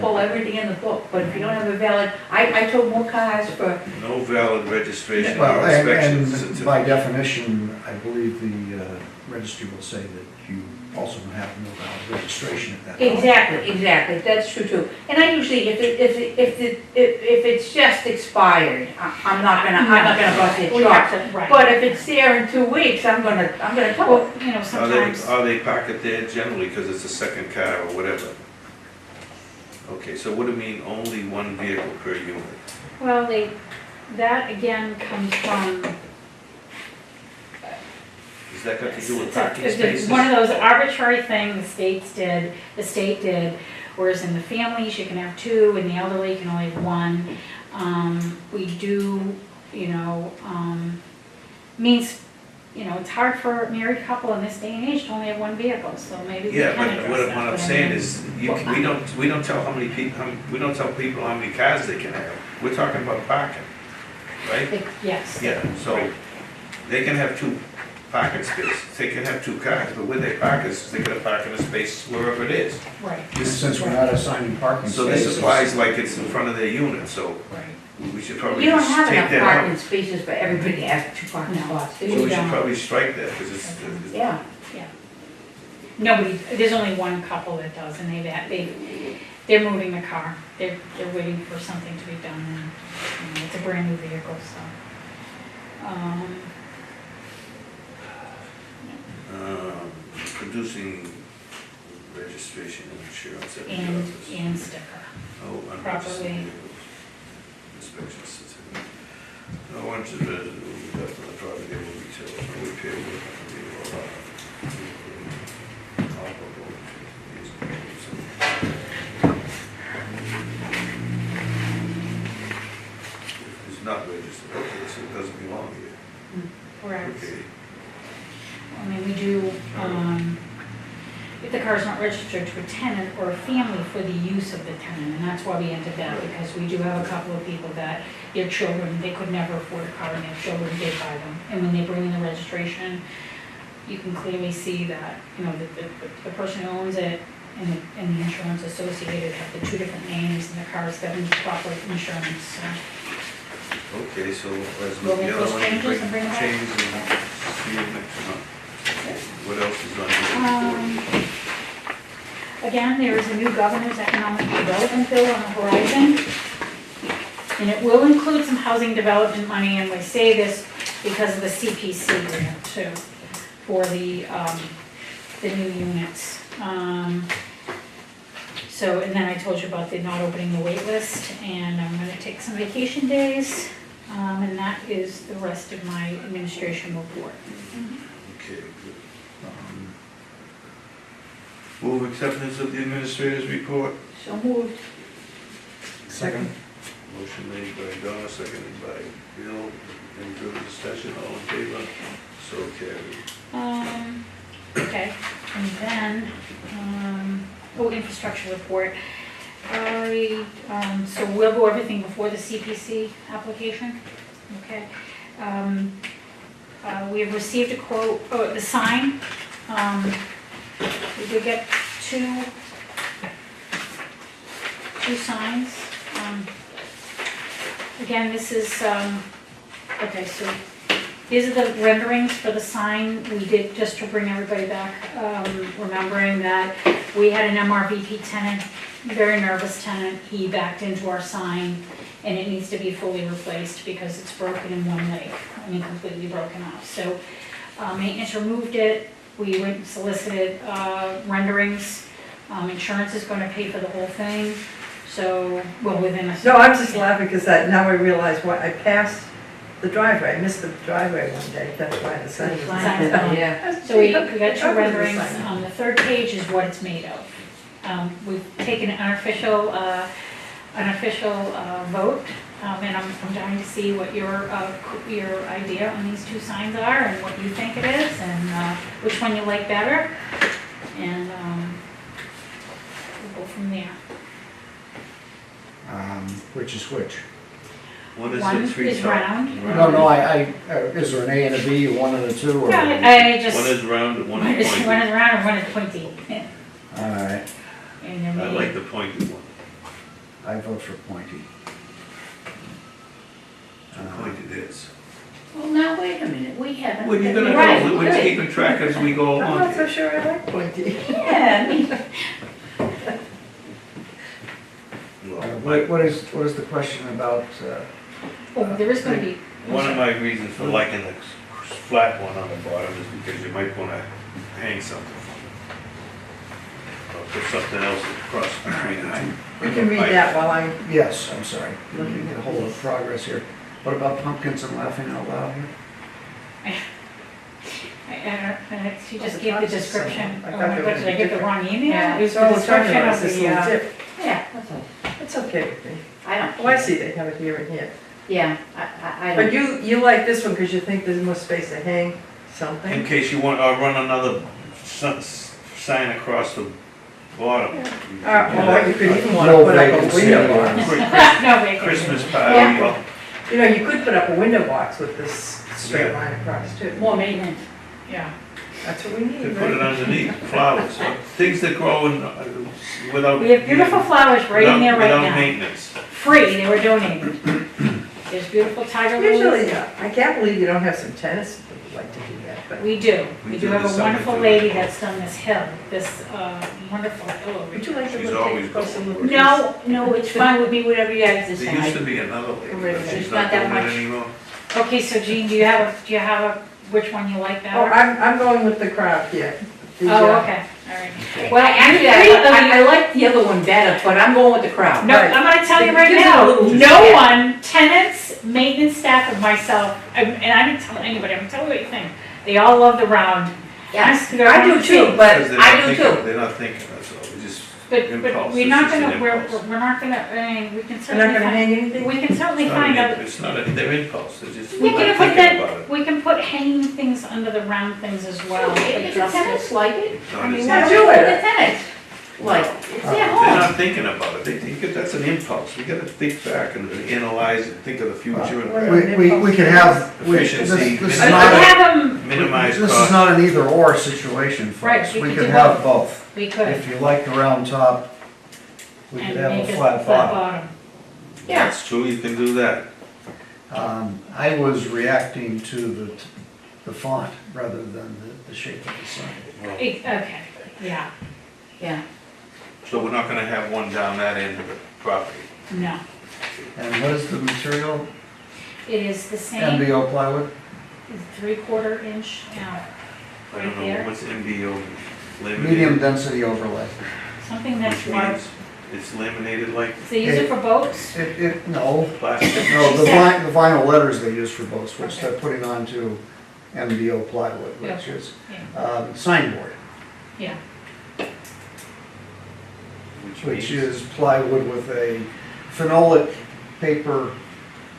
pull everything in the book, but if you don't have a valid, I told more cars for, No valid registration Well, or inspections. and by definition, I believe the registry will say that you also have no valid registration at that point. exactly, that's true too. And I usually, if it's just expired, I'm not gonna bust your We truck. have to, right. But if it's there in 2 weeks, I'm gonna tow it. Well, sometimes, Are they park it there generally because it's a second car or whatever? Okay, so what do you mean only one vehicle per unit? well, that again comes from, Does that got to do with it's parking it's spaces? one of those arbitrary things the state did, whereas in the families, you can have 2, and the elderly can only have 1. We do, means, it's hard for a married couple in this day and age to only have 1 vehicle, so maybe we Yeah, can but address what that. I'm but I saying mean, is, we don't tell how many people, we don't tell people how many cars they can have. We're talking about parking, right? Yes. Yeah, so they can have 2 parking spaces, they can have 2 cars, but where they park is, they gotta park in a space wherever it is. Right, Since we're not assigning parking So spaces. this applies like it's in front of their unit, so right. we should probably You don't just have take enough that out. parking spaces for everybody to have 2 parking No. spots. So we should probably strike that, because it's, Yeah. Nobody, there's only one couple that does, and they're moving the car. They're waiting for something to be done, and, it's a brand new vehicle, so. producing registration and insurance at the And, office. and sticker. Oh, unregistered properly. vehicles. Inspection certificate. No one should visit, will be left on the property, will be tilled, no repair will be allowed. Alcohol, it's not registered, okay, so it doesn't belong here. Correct. Okay. I mean, we do, if the car's not registered to a tenant or a family for the use of the tenant, and that's why we entered that, because we do have a couple of people that their children, they could never afford a car, and their children did buy them. And when they bring in the registration, you can clearly see that, the person who owns it and the insurance associated have the 2 different names, and the car's got proper insurance, so. Okay, so let's We'll look make the other those one, changes and bring it back. change and see you next month. What else is on here? Again, there is a new governor's economic development bill on the horizon. And it will include some housing development money, and we say this because of the CPC grant too, for the new units. So, and then I told you about the not opening the wait list, and I'm gonna take some vacation days. And that is the rest of my administration report. Okay, good. Move acceptance of the administrator's report. So moved. Second. Motion made by Donna, seconded by Bill. Any further discussion, all in favor? So carried. Okay, and then, infrastructure report. So we'll go everything before the CPC application, okay? We have received a quote, the sign, we did get two signs. Again, this is, okay, so these are the renderings for the sign. We did, just to bring everybody back, remembering that we had an MRVP tenant, very nervous tenant. He backed into our sign and it needs to be fully replaced because it's broken in one leg. I mean, completely broken off. So maintenance removed it. We went and solicited renderings. Insurance is going to pay for the whole thing. So, well, within a... No, I'm just laughing because now I realize why I passed the driveway. I missed the driveway one day, that's why the sign was. Sign is on. Yeah. So we got two renderings. The third page is what it's made of. We've taken an unofficial vote, and I'm dying to see what your idea on these two signs are and what you think it is and which one you like better. And we'll go from there. Which is which? One is One the three is top. round. No, is there an A and a B, or one and a two, or? Yeah, I just... One is round and one One is is pointy. round and one is pointy. All right, And they're I made- like the pointy one. I vote for pointy. Pointed is. Well, now, wait a minute, we haven't. What are you gonna Right, do? We're good. keeping track as we go I'm along. not so sure I like pointy. Yeah, I mean, Well, What is the question about, Oh, there is gonna be... one of my reasons for liking the flat one on the bottom is because you might wanna hang something from it. Or put something else across between the two. We can read that while I'm yes, I'm sorry, let me get a hold of progress here. What about pumpkins and laughing out loud here? She just gave the description. I Oh thought my they God, were did I get the wrong email? Yeah. It was So the we're talking description about of this the, little dip. yeah, that's all. It's okay with me. I don't. Oh, I see, they have it here and here. Yeah, I But don't. you like this one because you think there's more space to hang In something? case you want, I'll run another sign across the bottom. You can do Or that. you could even want to No put up a vacancy. window box. Quick no vacancy. Christmas Yeah. party. You know, you could put up a window box with this straight Yeah. line across too. More maintenance. Yeah. That's what we need, To put it right? underneath, flowers, things that grow in, without. We have beautiful flowers right in there right Without now. maintenance. Free, they were donated. There's beautiful tiger lilies. Usually, I can't believe you don't have some tennis that would like to do that, but. We do. We We do do have this a summer, wonderful too. lady that's done this hill, this wonderful hill over Would here. you like to She's look always at close a going. little? No, it's fine with me, whatever you guys There decide. used to be another lady, but she's There's not not that doing it much. anymore. Okay, so Jean, do you have which one you like Oh, better? I'm going with the crowd here. The, Oh, uh, okay, all right. Well, Well, actually, three of I like the other one better, but I'm going with the crowd. No, I'm gonna tell you It right gives it a now, little no display. one, tenants, maintenance staff, and myself, and I didn't tell anybody, I'm telling you what you think. They all love the round. Yes, They're I do not too, cheap. but Because they're I not do thinking- too. They're not thinking, that's all, we just, But Impulse, we're it's not just an gonna, impulse. we're not gonna, I mean, we can We're not certainly gonna find, hang anything? we can certainly it's not find an, out. it's not, their impulse, they're just We not can put thinking that, about it. we can put hanging things under the round things as well. If the tenants like it, No, I mean, it's why not. don't we put the tenants? Like, it's their They're home. not thinking about it, they think that's an impulse, we gotta think back and analyze and think of the future and We could have, this Efficiency, is I not, could have them, minimize this is cost. not an either or situation, Right, folks. we We could could do have both. we could, If you like the round top, we could and have make a it flat bottom. bottom. Yeah. That's true, you can do that. I was reacting to the font rather than the shape of the sign. Okay, yeah, Yeah. So we're not gonna have one down that end of the property. no, And what is the material? it is the same, MBO plywood? 3/4 inch, I right don't know, there, what's MDO, laminated? Medium density overlay. something that's Which water, means it's laminated like they use it for boats? No, plastic. no, the said- the vinyl letters they use for boats, which Okay. they're putting onto MBO plywood, which Yeah. is Yeah, signboard, yeah, which means- is plywood with a phenolic paper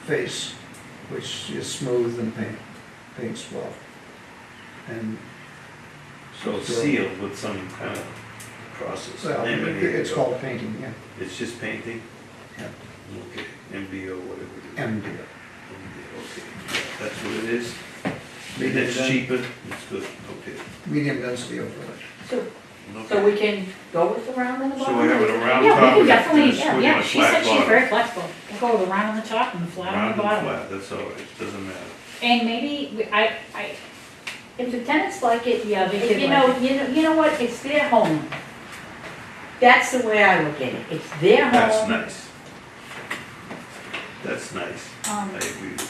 face which is smooth and paints well. And, So it's sealed with some kind of process. well, it's called painting, yeah, It's just painting? Yeah. Okay, MBO, whatever it is. MDO. Okay, that's what it is? And Medium it's density, cheaper, it's good, okay. medium density overlay. So we can go with the round and the So bottom? we're having a round Yeah, top we can and definitely, just put in yeah, a she flat said she's bottom. very flexible. We'll go with the round on the top and the flat on Round the and bottom. flat, that's all right, it doesn't matter. And maybe, If the tenants like it, Yeah, they could you like know, you know what, it's their home. That's the way I look at it, it's their home. That's nice. That's nice, I um, agree with you.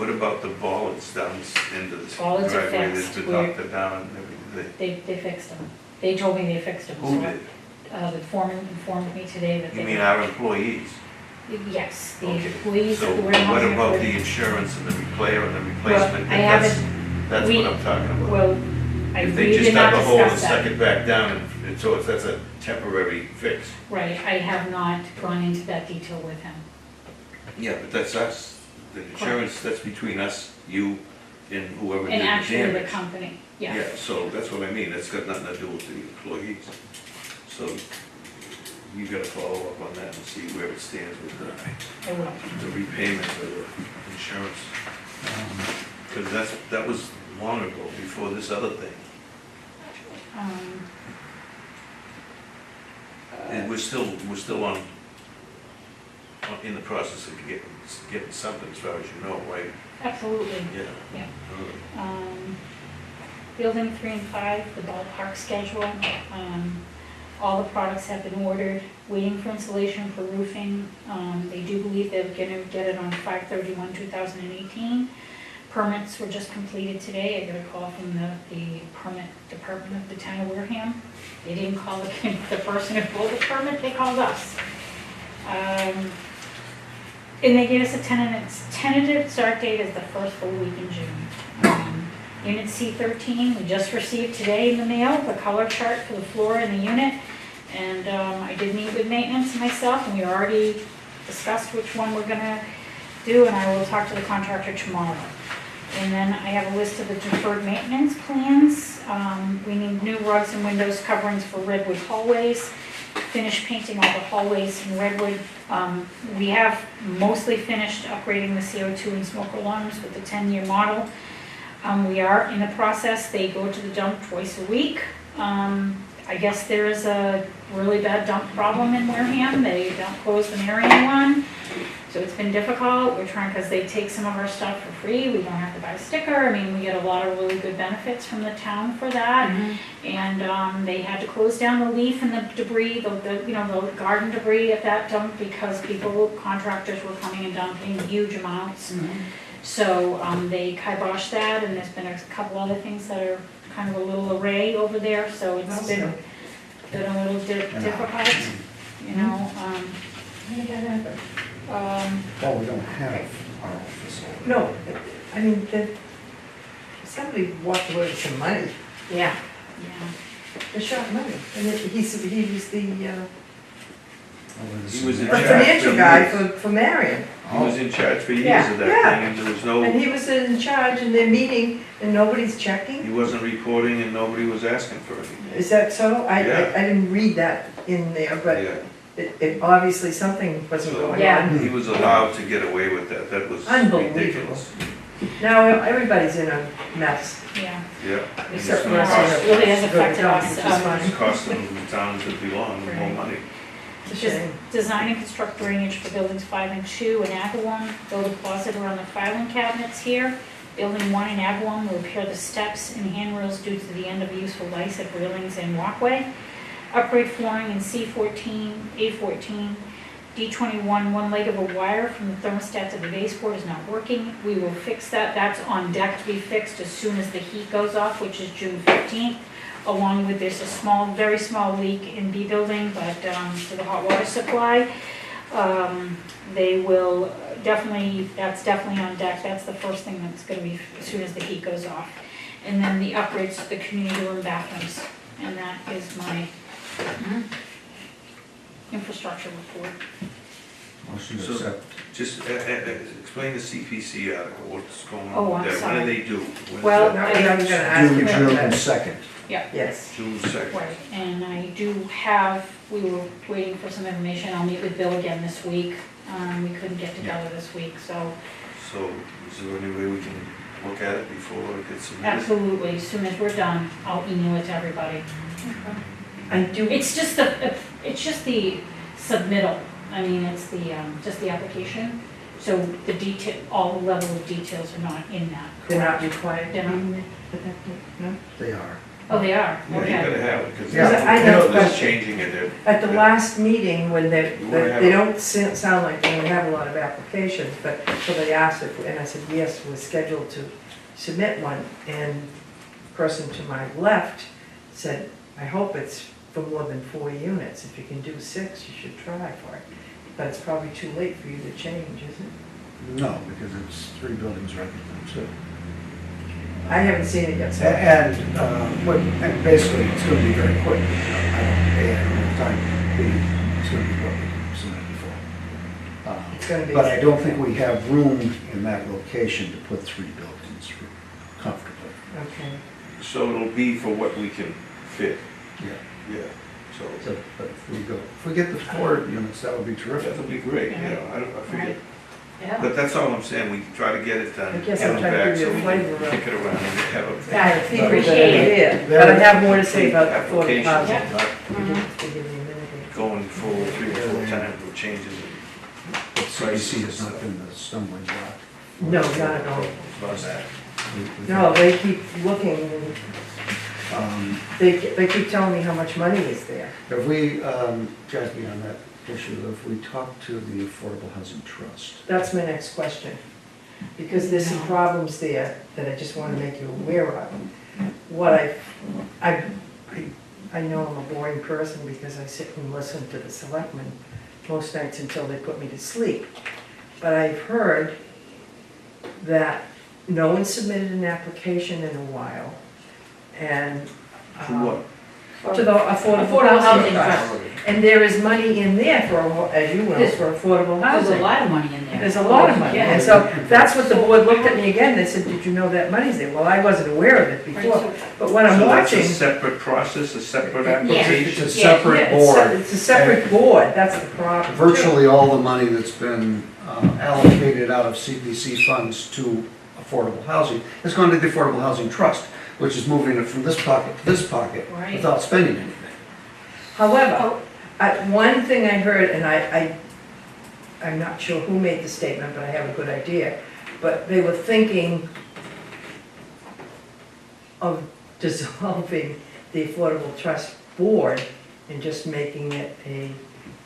What about the bollards down this end of this Bollards are driveway, fixed. that's been knocked down and everything? they fixed them. They told me they fixed them. Who so, did? The foreman informed me today that they. You mean our employees? Yes, the Okay. employees So of the what warehouse. about the insurance and the repair and the replacement? I That's we- what I'm talking about. Well, If we they just did not dug a hole and discuss stuck that. it back down, and so if that's a temporary fix. Right, I have not gone into that detail with him. Yeah, but that's us. The insurance, that's between us, you, and whoever did And the actually the damage. company, yeah. Yeah, so that's what I mean, that's got nothing to do with the employees. So you gotta follow up on that and see where it stands with I will. the repayment of the insurance. Because that was long ago, before this other thing. Um, And we're still in the process of getting something as far as you know, right? Absolutely. Yeah. Yeah. All right. Building 3 and 5, the ballpark schedule, all the products have been ordered, waiting for installation for roofing. They do believe they're gonna get it on 5/31/2018. Permits were just completed today. I got a call from the permit department of the town of Wareham. They didn't call the person who pulled the permit, they called us. And they gave us a tentative start date is the first full week in June. Unit C13, we just received today in the mail, the color chart for the floor in the unit. And I did meet with maintenance myself, and we already discussed which one we're gonna do, and I will talk to the contractor tomorrow. And then I have a list of the deferred maintenance plans. We need new rugs and windows coverings for Redwood hallways, finish painting all the hallways in Redwood. We have mostly finished upgrading the CO2 and smoke alarms with the 10-year model. We are in the process, they go to the dump twice a week. I guess there is a really bad dump problem in Wareham, they don't close the Marion one. So it's been difficult, we're trying, because they take some of our stuff for free, we don't have to buy a sticker. I mean, we get a lot of really good benefits from the town for that. And they had to close down the leaf and the debris, the garden debris at that dump because contractors were coming and dumping huge amounts. So they kiboshed that, and there's been a couple other things that are kind of a little array over there, so it's been a little difficult, you know. Well, we don't have our office over. No, I mean, somebody walked away with some money, Yeah. they shot money, and he was the He was in a charge financial for guy years. for Marion. He was in charge for years Yeah, of that yeah. thing, and there was no, And he was in charge, and they're meeting, and nobody's checking. he wasn't reporting and nobody was asking for anything. Is that so? I Yeah. didn't read that in there, but Yeah. it obviously something wasn't So going Yeah. on. he was allowed to get away with that, that was Unbelievable. ridiculous. Now, everybody's in a mess. Yeah, Yeah. And it's Except for gonna us. cost- really has affected us. Which is fine. It's costing the towns that belong more Right. money. It's a just shame. design and construct drainage for buildings 5 and 2 in Agawam, build a closet around the filing cabinets here. Building 1 in Agawam will repair the steps and handrails due to the end of useful life at railings and walkway. Upgrade flooring in C14, A14, D21, one leg of a wire from the thermostat to the baseboard is not working. We will fix that, that's on deck to be fixed as soon as the heat goes off, which is June 15th. Along with, there's a small, very small leak in B building, but for the hot water supply. They will definitely, that's definitely on deck, that's the first thing that's gonna be as soon as the heat goes off. And then the upgrades to the community room bathrooms, and that is my infrastructure report. Motion to So- accept. Just explain the CPC article, what's going Oh, on I'm with that? What sorry. do they do? When Well, is No, that? I was gonna ask you June, about June that. 2nd. Yes. June 2nd. Right, and I do have, we were waiting for some information, I'll meet with Bill again this week. We couldn't get together this week, so So is there any way we can look at it before it gets submitted? absolutely, as soon as we're done, I'll email it to everybody. I do, It's just the submittal, I mean, it's the, just the application. So the detail, all the level of details are not in that. they're not correct? required to They're not. be at that point, no? They are. Oh, they are, Yeah, you okay. gotta have it, because Yeah. I you know, know they're but- changing it. They're- At the last meeting, when they You wanna have they a- don't sound like they have a lot of applications, but, so they asked if, and I said, yes, we're scheduled to submit one. And the person to my left said, I hope it's for more than 4 units. If you can do 6, you should try for it. But it's probably too late for you to change, isn't it? No, because it's 3 buildings rather than 2. I haven't seen it yet, so. And basically, it's going to be very quick. I don't have time. It's going to be what we submitted before. It's gonna be. But I don't think we have room in that location to put 3 buildings comfortably. Okay. So it'll be for what we can fit, Yeah. yeah, so. So, but if we get the 4 units, that would be terrific. That'll be great, yeah, I figured. Right. Yeah. But that's all I'm saying, we try to get it done. I guess get I'm it trying to back give you so a we flavor can of- Kick it around and have a. Yeah, I think Appreciate that it. idea, but I have more to say about affordable Application, housing. not Mhm. To give you a minute. going full 3 or 4 times with changes. But CBC has not been the stumbling block. No, not at all. About that. No, they keep looking, and Um, they keep telling me how much money is there. If we, Jackie, on that issue, if we talk to the Affordable Housing Trust, That's my next question. Because there's some problems there that I just want to make you aware of. What I know I'm a boring person because I sit and listen to the selectmen most nights until they put me to sleep. But I've heard that no one submitted an application in a while, and. To what? To the Affordable Housing Trust. And there is money in there for, as you will, for affordable There's a housing. lot of money in there. There's a lot of money, Yeah. and so that's what the board looked at me again, they said, did you know that money's there? Well, I wasn't aware of it before, but what I'm So that's a watching. separate process, a separate Yeah. it's application? a separate Yeah, it's board. It's a separate board, that's the problem. too. Virtually all the money that's been allocated out of CPC funds to affordable housing has gone to the Affordable Housing Trust, which is moving it from this pocket to this pocket Right. without spending anything. However, one thing I heard, and I'm not sure who made the statement, but I have a good idea, but they were thinking of dissolving the Affordable Trust Board and just making it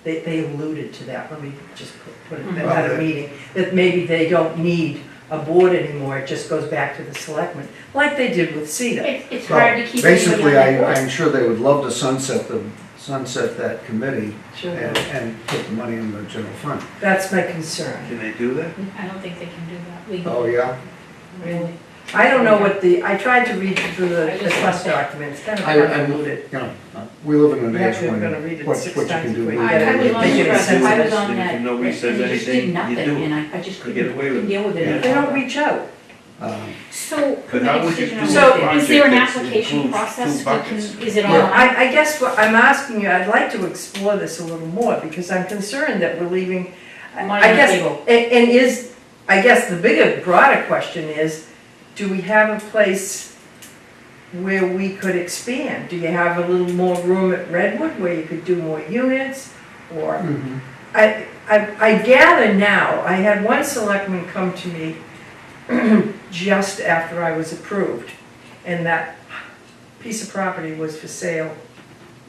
they alluded to that, let me just put it, they had a meeting, that maybe they don't need a board anymore, it just goes back to the selectmen, like they did with CETA. It's hard to keep anybody on Basically, that board. I'm sure they would love to sunset that committee Sure. and put the money in the general fund. That's my concern. Can they do that? I don't think they can do that legally. Oh, yeah? Really. I don't know what I tried to read through the trust documents, kind of convoluted. You know, we live in an You age actually when are gonna read it what 6 you times can do. before you we get get it. I was on They the get it trust, I was sensitive. on And if that, nobody and says they just anything, did nothing, you do it. and I just You get away with couldn't deal with it. They don't reach out. So, But how would you do a so project is there an that application includes process? two buckets? Is it Well, online? I guess what I'm asking you, I'd like to explore this a little more, because I'm concerned that we're leaving, Money I on the guess, table. and I guess the bigger, broader question is, do we have a place where we could expand? Do you have a little more room at Redwood where you could do more units? Or, Mhm. I gather now, I had one selectman come to me just after I was approved, and that piece of property was for sale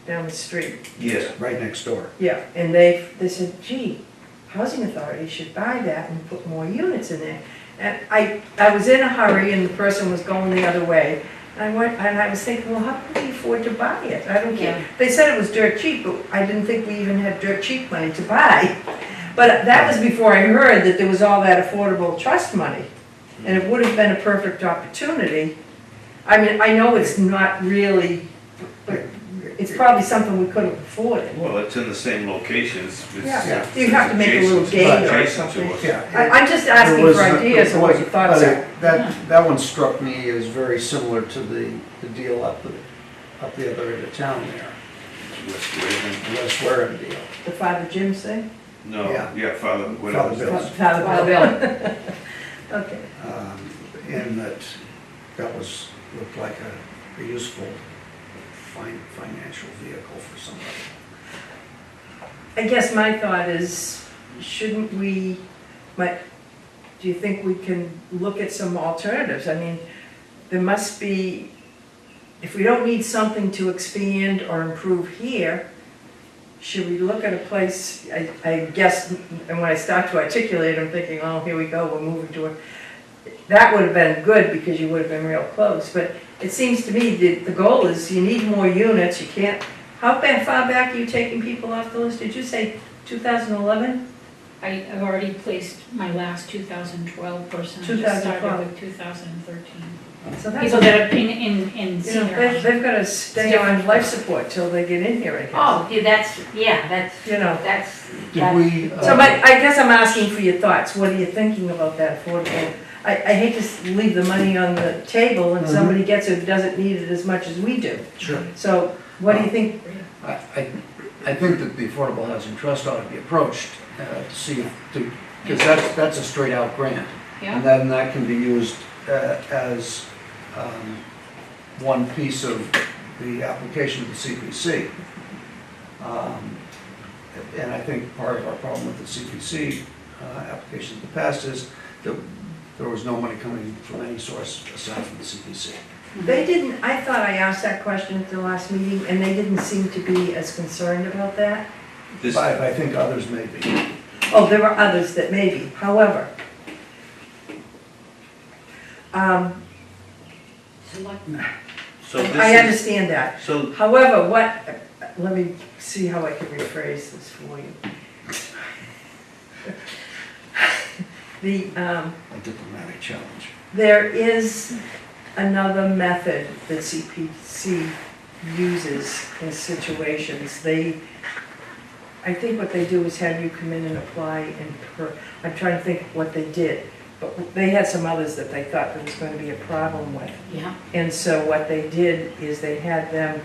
down the street. Yeah. Right next door. Yeah, and they said, gee, housing authority should buy that and put more units in there. And I was in a hurry and the person was going the other way. And I was thinking, well, how can we afford to buy it? I don't care. Yeah. They said it was dirt cheap, but I didn't think we even had dirt cheap money to buy. But that was before I heard that there was all that affordable trust money. And it would have been a perfect opportunity. I mean, I know it's not really, but it's probably something we could have afforded. Well, it's in the same locations. Yeah, you have to make a little gate or adjacent to something. us. Yeah. I'm just asking for ideas of what you thought, But sir. that one struck me as very similar to the deal up the other end of town there, West Wareham. the West Wareham deal. The Father Jim thing? Yeah. Yeah, Father, Father whatever. Bill's. Father Father Bill. Bill. Okay. In that looked like a useful financial vehicle for somebody. I guess my thought is, shouldn't we, do you think we can look at some alternatives? I mean, there must be, if we don't need something to expand or improve here, should we look at a place, I guess, and when I start to articulate, I'm thinking, oh, here we go, we're moving to a, that would have been good because you would have been real close, but it seems to me that the goal is you need more units, you can't, how far back are you taking people off the list? Did you say 2011? I've already placed my last 2012 person, I just 2012. started with 2013. So that's, People that have been in you know, senior housing. they've got to stay on life support till they get in here, I guess. Oh, yeah, that's, You know, Did we? so I guess I'm asking for your thoughts, what are you thinking about that affordable? I hate to leave the money on the table and somebody gets it who doesn't need it as much as we do. Sure. So what do you think? I think that the Affordable Housing Trust ought to be approached to see, because that's a straight out grant. Yeah, And then that can be used as one piece of the application to the CPC. And I think part of our problem with the CPC application in the past is that there was no money coming from any source aside from the CPC. They didn't, I thought I asked that question at the last meeting and they didn't seem to be as concerned about that. This, But I think others may be. Oh, there were others that maybe, however. so I this understand that. is, so, However, let me see how I can rephrase this for you. A diplomatic challenge. There is another method that CPC uses in situations. I think what they do is have you come in and apply I'm trying to think what they did. But they had some others that they thought there was going to be a problem with. yeah. And so what they did is they had them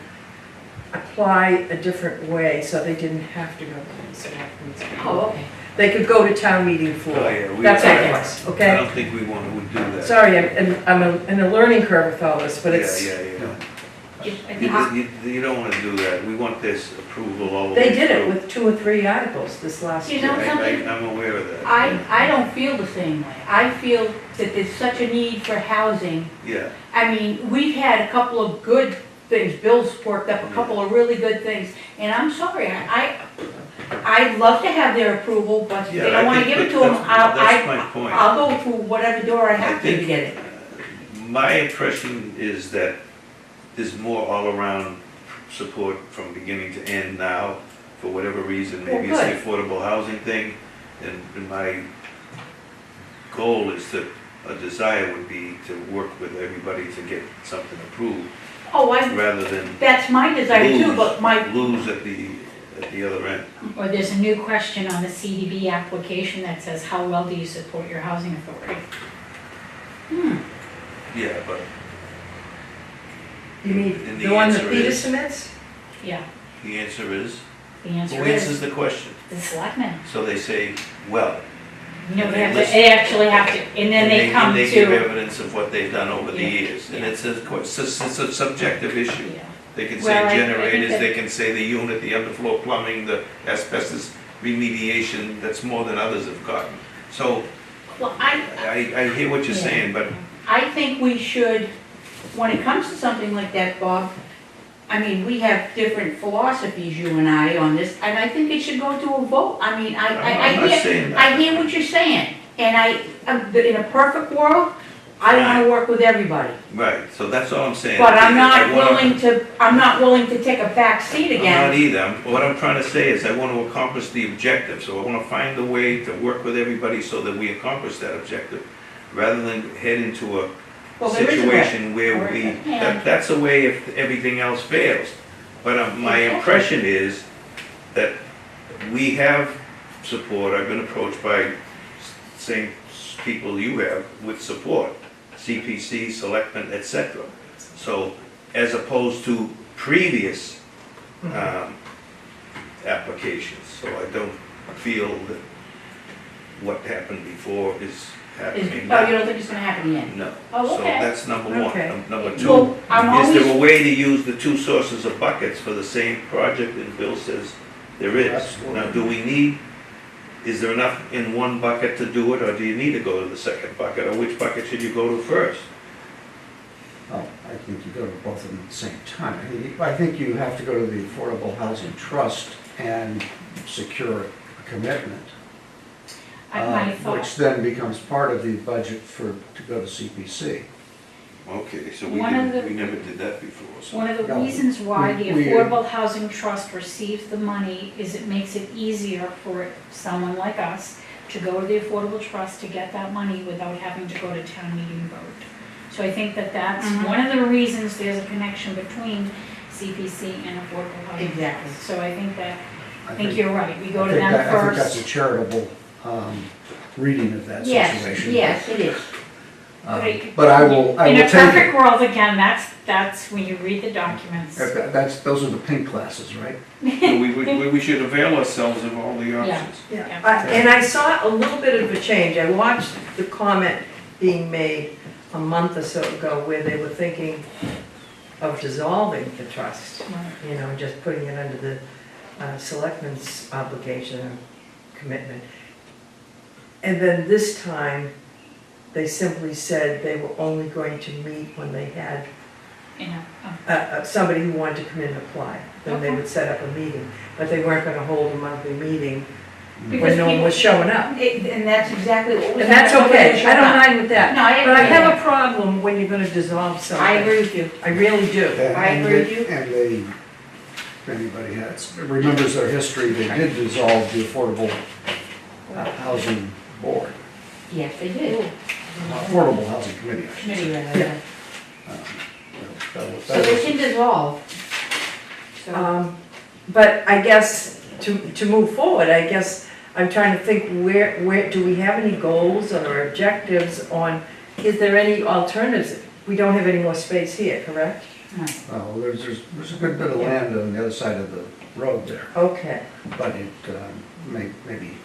apply a different way, so they didn't have to go to the selectmen's. Oh, okay. They could go to town meeting floor. Oh, yeah, That's all it okay. was, I okay? don't think we want to do that. Sorry, I'm in a learning curve with all this, but it's, Yeah. I think You don't want to do that. We want this approval all the way they did it through. with 2 or 3 articles this last You year. know something? I'm aware of that. I don't feel the same way. I feel that there's such a need for housing. Yeah, I mean, we've had a couple of good things, Bill's worked up a couple of really good things, and I'm sorry, I'd love to have their approval, but if yeah. they don't wanna give it to them, That's my point. I'll go through whatever door I have to think- get it. My impression is that there's more all-around support from beginning to end now, for whatever reason. Maybe it's the affordable housing thing, and my goal is that, a desire would be to work with everybody to get something approved, Oh, rather than that's my desire too, but lose at the other end. Or there's a new question on the CDB application that says, how well do you support your housing authority? Yeah, but You mean And the the one that answer Peter is- submits? Yeah, the answer is, the who answer answers is the question? the selectmen. So they say, well. No, And they have to, listen- they actually have to, and then they come And they give to. evidence of what they've done over the Yeah. years, and it's a subjective issue. Yeah. They can Well, I say think generators, that- they can say the unit, the underfloor plumbing, the asbestos remediation, that's more than others have gotten. So, Well, I hear what you're Yeah. saying, but I think we should, when it comes to something like that, Bob, I mean, we have different philosophies, you and I, on this, and I think it should go to a vote. I mean, I'm not saying I that. hear what you're saying, and in a perfect world, I wanna work with everybody. Right, so that's all I'm saying. But I'm I not wanna- willing to take a back seat I'm not again. either. What I'm trying to say is I want to accomplish the objective, so I want to find a way to work with everybody so that we accomplish that objective, rather than head into a Well, there is a way. situation where Or- we, yeah. that's a way if everything else fails. But my impression is that we have support. I've been approached by same people you have with support, CPC, selectmen, etc. So as opposed to previous applications, so I don't feel that what happened before is happening Oh, you now. don't think it's gonna happen again? No. Oh, So okay. that's number one. Okay. Number two, Well, I'm is there a always, way to use the two sources of buckets for the same project? And Bill says there is. Absolutely. Now, do we need, is there enough in one bucket to do it, or do you need to go to the second bucket? Or which bucket should you go to first? Oh, I think you go to both of them at the same time. I think you have to go to the Affordable Housing Trust and secure a commitment, My which thought, then becomes part of the budget to go to CPC. Okay, so we never did that before, so. one of the No. reasons why the We- Affordable Housing Trust receives the money is it makes it easier for someone like us to go to the Affordable Trust to get that money without having to go to town meeting vote. So I think that that's Mhm. one of the reasons there's a connection between CPC and Affordable Housing. Exactly. Trust. So I think you're right, we go I to think them that- I think that's first. a charitable reading of that yes, situation. yes, it is. But I will In a take it. perfect world, again, that's when you read the documents. Those are the pink classes, right? So we should avail ourselves of all the options. Yeah. And I saw a little bit of a change. I watched the comment being made a month or so ago where they were thinking of dissolving the trust, you know, just putting it under the selectmen's obligation and commitment. And then this time, they simply said they were only going to meet when they had You know, somebody who wanted to come in and apply. Then they Okay. would set up a meeting, but they weren't gonna hold a monthly meeting Because when no one people- was showing up. And that's exactly what was. And that's okay, I don't mind with that. No, I agree. But I have a problem when you're gonna dissolve something. I agree with you. I really do. I agree with you. And they, if anybody remembers their history, they did dissolve the Affordable Housing Board, Yes, they did. Affordable Housing Committee, I should say. Committee, rather. Yeah. So they can dissolve. So, But I guess to move forward, I guess I'm trying to think where, do we have any goals or objectives on, is there any alternatives? We don't have any more space here, correct? Oh, there's a good bit of land on the other side of the road there, Okay, but it maybe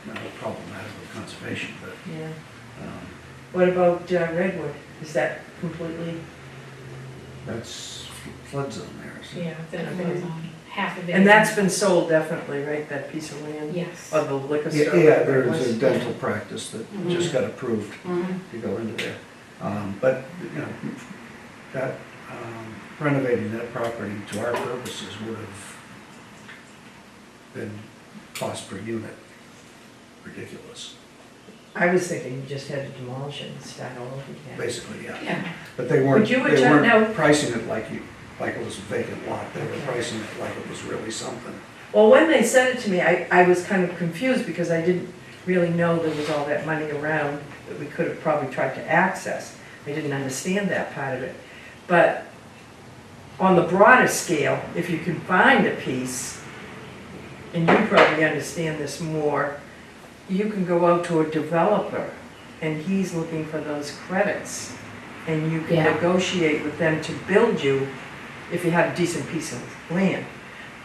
not problematic with conservation, but yeah. um, What about Redwood? Is that completely? that's flood zone there, so. yeah, that was on half of it. And that's been sold definitely, right, that piece of land? Yes. Of the liquor Yeah, store? yeah, whatever it there's a was? dental practice that just got approved mhm. to go into there. But, you know, that, renovating that property to our purposes would have been cost per unit ridiculous, I was thinking you just had to demolish it and start all over again. basically, yeah. Yeah. But they weren't, Would you they adjourn now? weren't pricing it like it was a vacant lot, they were pricing it like it was really something. Well, when they said it to me, I was kind of confused because I didn't really know there was all that money around that we could have probably tried to access. I didn't understand that part of it. But on the broader scale, if you can find a piece, and you probably understand this more, you can go out to a developer and he's looking for those credits. And you can Yeah. negotiate with them to build you if you have a decent piece of land.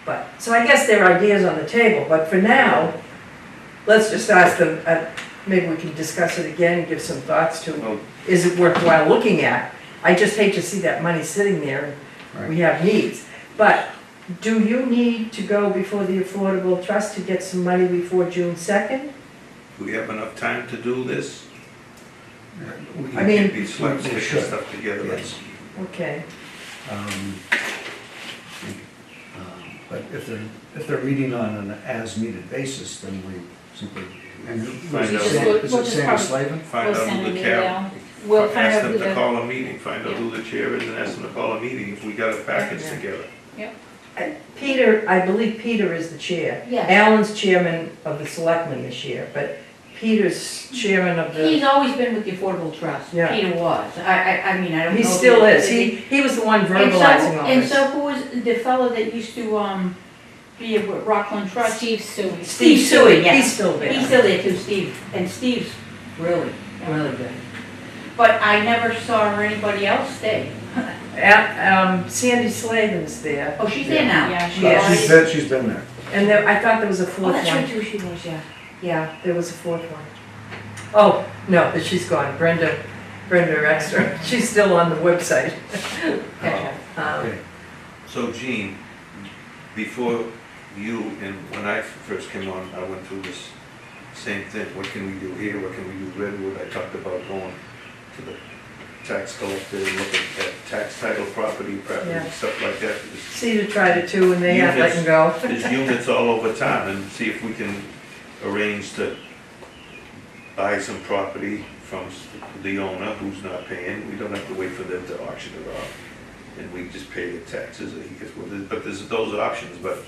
But, so I guess there are ideas on the table, but for now, let's just ask them, maybe we can discuss it again and give some thoughts to, Well, is it worthwhile looking at? I just hate to see that money sitting there and we have needs. But do you need to go before the Affordable Trust to get some money before June 2nd? do we have enough time to do this? We- I mean- Can't be slow, We stick should. stuff together. Yes. Okay, But if they're meeting on an as-needed basis, then we simply, and Find is out. it We'll Sandy just probably- Slavin? Find We'll out send who an the email. cap, We'll find ask out them who to the, call a meeting, find out who the chair is and ask them to call a meeting if we got a package Yeah. together. Peter, I believe Peter is the chair. Yes. Alan's chairman of the selectmen this year, but Peter's chairman of He's the, always been with the Affordable Trust. Yeah. Peter was. I mean, I don't know. he if still is, he was the one verbalizing all And this. so who was the fellow that used to, be at Rockland Trust? Steve Suey. Steve Suey, yeah. He's still there. He's still there too, Steve, and Steve's really, really good. But I never saw anybody else stay. Sandy Slavin's there, Oh, she's there now? Yeah, she Yeah. was. She's been there. and there, I thought there was a Oh, fourth that's right one. too, she was, yeah. Yeah, there was a fourth one. Oh, no, but she's gone, Brenda Extra, she's still on the website. Gotcha. Okay. So Gene, before you, and when I first came on, I went through this same thing. What can we do here? What can we do Redwood? I talked about going to the tax collector and looking at tax title property, Yeah. stuff like that. Cedar tried it too, and they had let him go. There's units all over town, and see if we can arrange to buy some property from the owner who's not paying. We don't have to wait for them to auction it off, and we just pay the taxes. But there's those options, but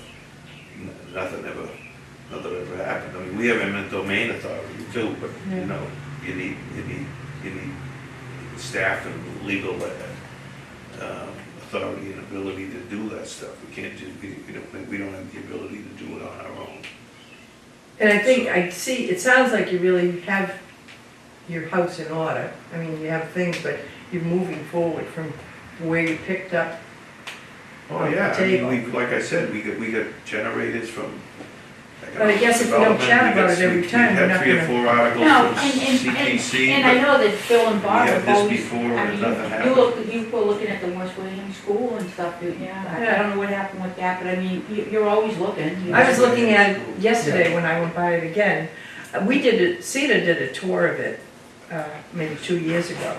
nothing ever happened. I mean, we have eminent domain authority too, but you know, you need staff and legal authority and ability to do that stuff. We can't do, we don't have the ability to do it on our own. And I think, it sounds like you really have your house in order. I mean, you have things, but you're moving forward from where you picked up. Oh, yeah, I mean, like I said, we got generators from. But I guess if we don't chat about it every time, we're not We had 3 or 4 articles No, from CPC, and I but know that Bill and we Bob had have this always, before I and mean, nothing happened. you were looking at the West Wareham School and stuff, Yeah. I don't know what happened with that, but I mean, you're always looking. I was looking at it yesterday when I went by it again. Cedar did a tour of it, maybe 2 years ago.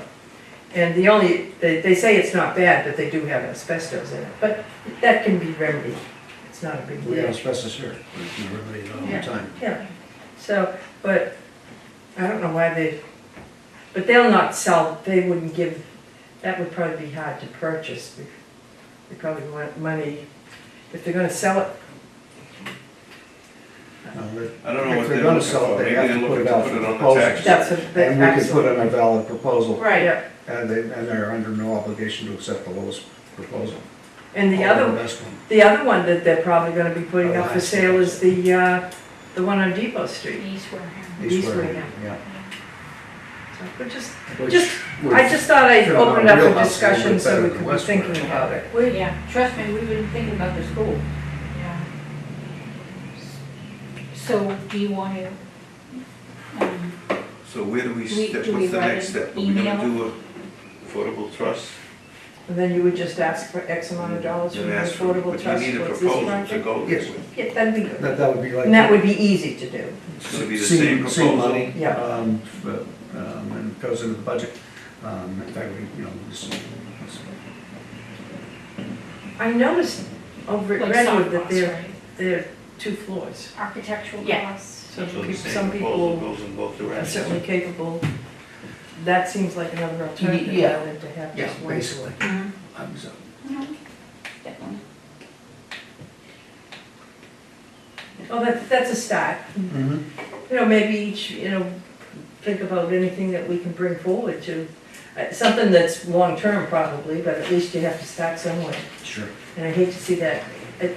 And they say it's not bad, but they do have asbestos in it. But that can be remedied. It's not a big We have deal. asbestos here, we can remedy it all Yeah. the time. Yeah, so, but I don't know why but they'll not sell, they wouldn't give, that would probably be hard to purchase. They probably want money, if they're gonna sell it. I don't know If what they're they're gonna looking sell it, for, they maybe have they're to put looking it to out put for it on the proposal. tax. That's bill. And we can put in a valid proposal, Right. Yeah, and they're under no obligation to accept the lowest proposal. and the Or other best one. The other one that they're probably gonna be putting Oh, up for nice. sale is the one on Depot Street. East Wareham. East Wareham, Wareham. Yeah. So, but Which I just thought I'd should open it have up been for real discussion house, a so little we bit could be better than West thinking Wareham. about it. Yeah, Trust me, we've been thinking about the school. yeah. So do you want to, So where do we Do we- step, do we what's the write next an step? Are we gonna email? do a affordable trust? And then you would just ask for X amount of dollars from Then the ask for, affordable but trust you need a towards this proposal to project? go Yes. with. Yeah, that'd be good. That would be like. And that would be easy to do. It's gonna be the same proposal. money, Yeah. and it goes into the budget. In fact, I noticed over at like Redwood soft that costs, they're, right? they're 2 floors. Architectural Yeah. costs. So So the people, same some proposal people goes in both are directions. certainly capable. That seems like another alternative Yeah. rather than to have Yeah, just one. basically. Mhm. So, Definitely. Well, that's a start. mhm. You know, maybe each, think about anything that we can bring forward to, something that's long-term probably, but at least you have to start somewhere. Sure, And I hate to see that,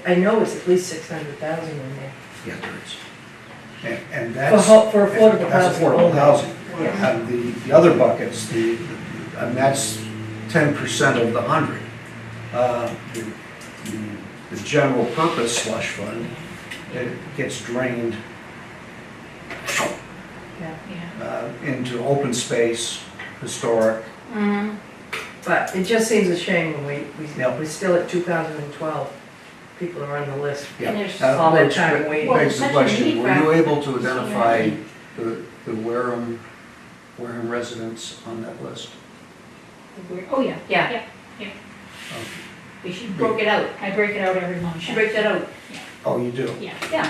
I know it's at least 600,000 in there. yeah, there is. And that's. For affordable That's housing. affordable only. housing. Yeah. And the other buckets, and that's 10% of the 100. The general purpose slush fund, it gets drained Yeah. into open space, historic. Mhm. But it just seems a shame when Yeah. we're still at 2012, people are on the list. And there's all that Which time waiting. Begs the Well, such a question, need were for- you able to identify the Wareham residents on that list? Oh, yeah. Yeah. She broke it out. I break it out every month. She breaks it out. Oh, you do? Yeah. Yeah.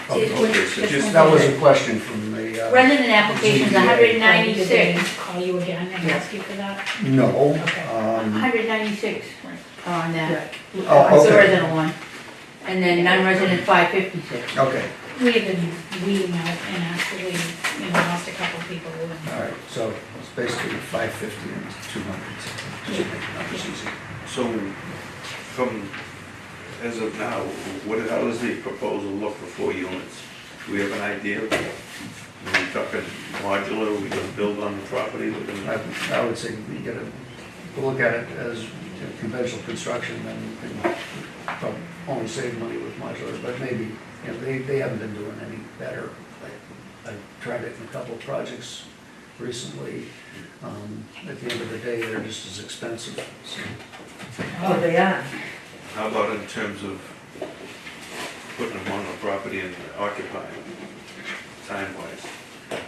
Oh, It's Okay, so just just, That was a question from the, Resident applications, ZBA. 196. Call you again and ask you for that? no. Okay. 196 on that. Yeah. Oh, That's the okay. resident one. And then non-resident 556. Okay, we have been weeding out and actually, lost a couple of people. All right, so it's basically 550 and 200, just to make the numbers easy. So, from, as of now, how does the proposal look for 4 units? Do we have an idea? Are we talking modular, are we gonna build on the property? We're gonna- I would say we gotta look at it as conventional construction, then we can probably only save money with modular, but maybe, they haven't been doing any better. I tried it in a couple of projects recently. At the end of the day, they're just as expensive, so. Oh, they are. How about in terms of putting them on the property and occupying, time-wise?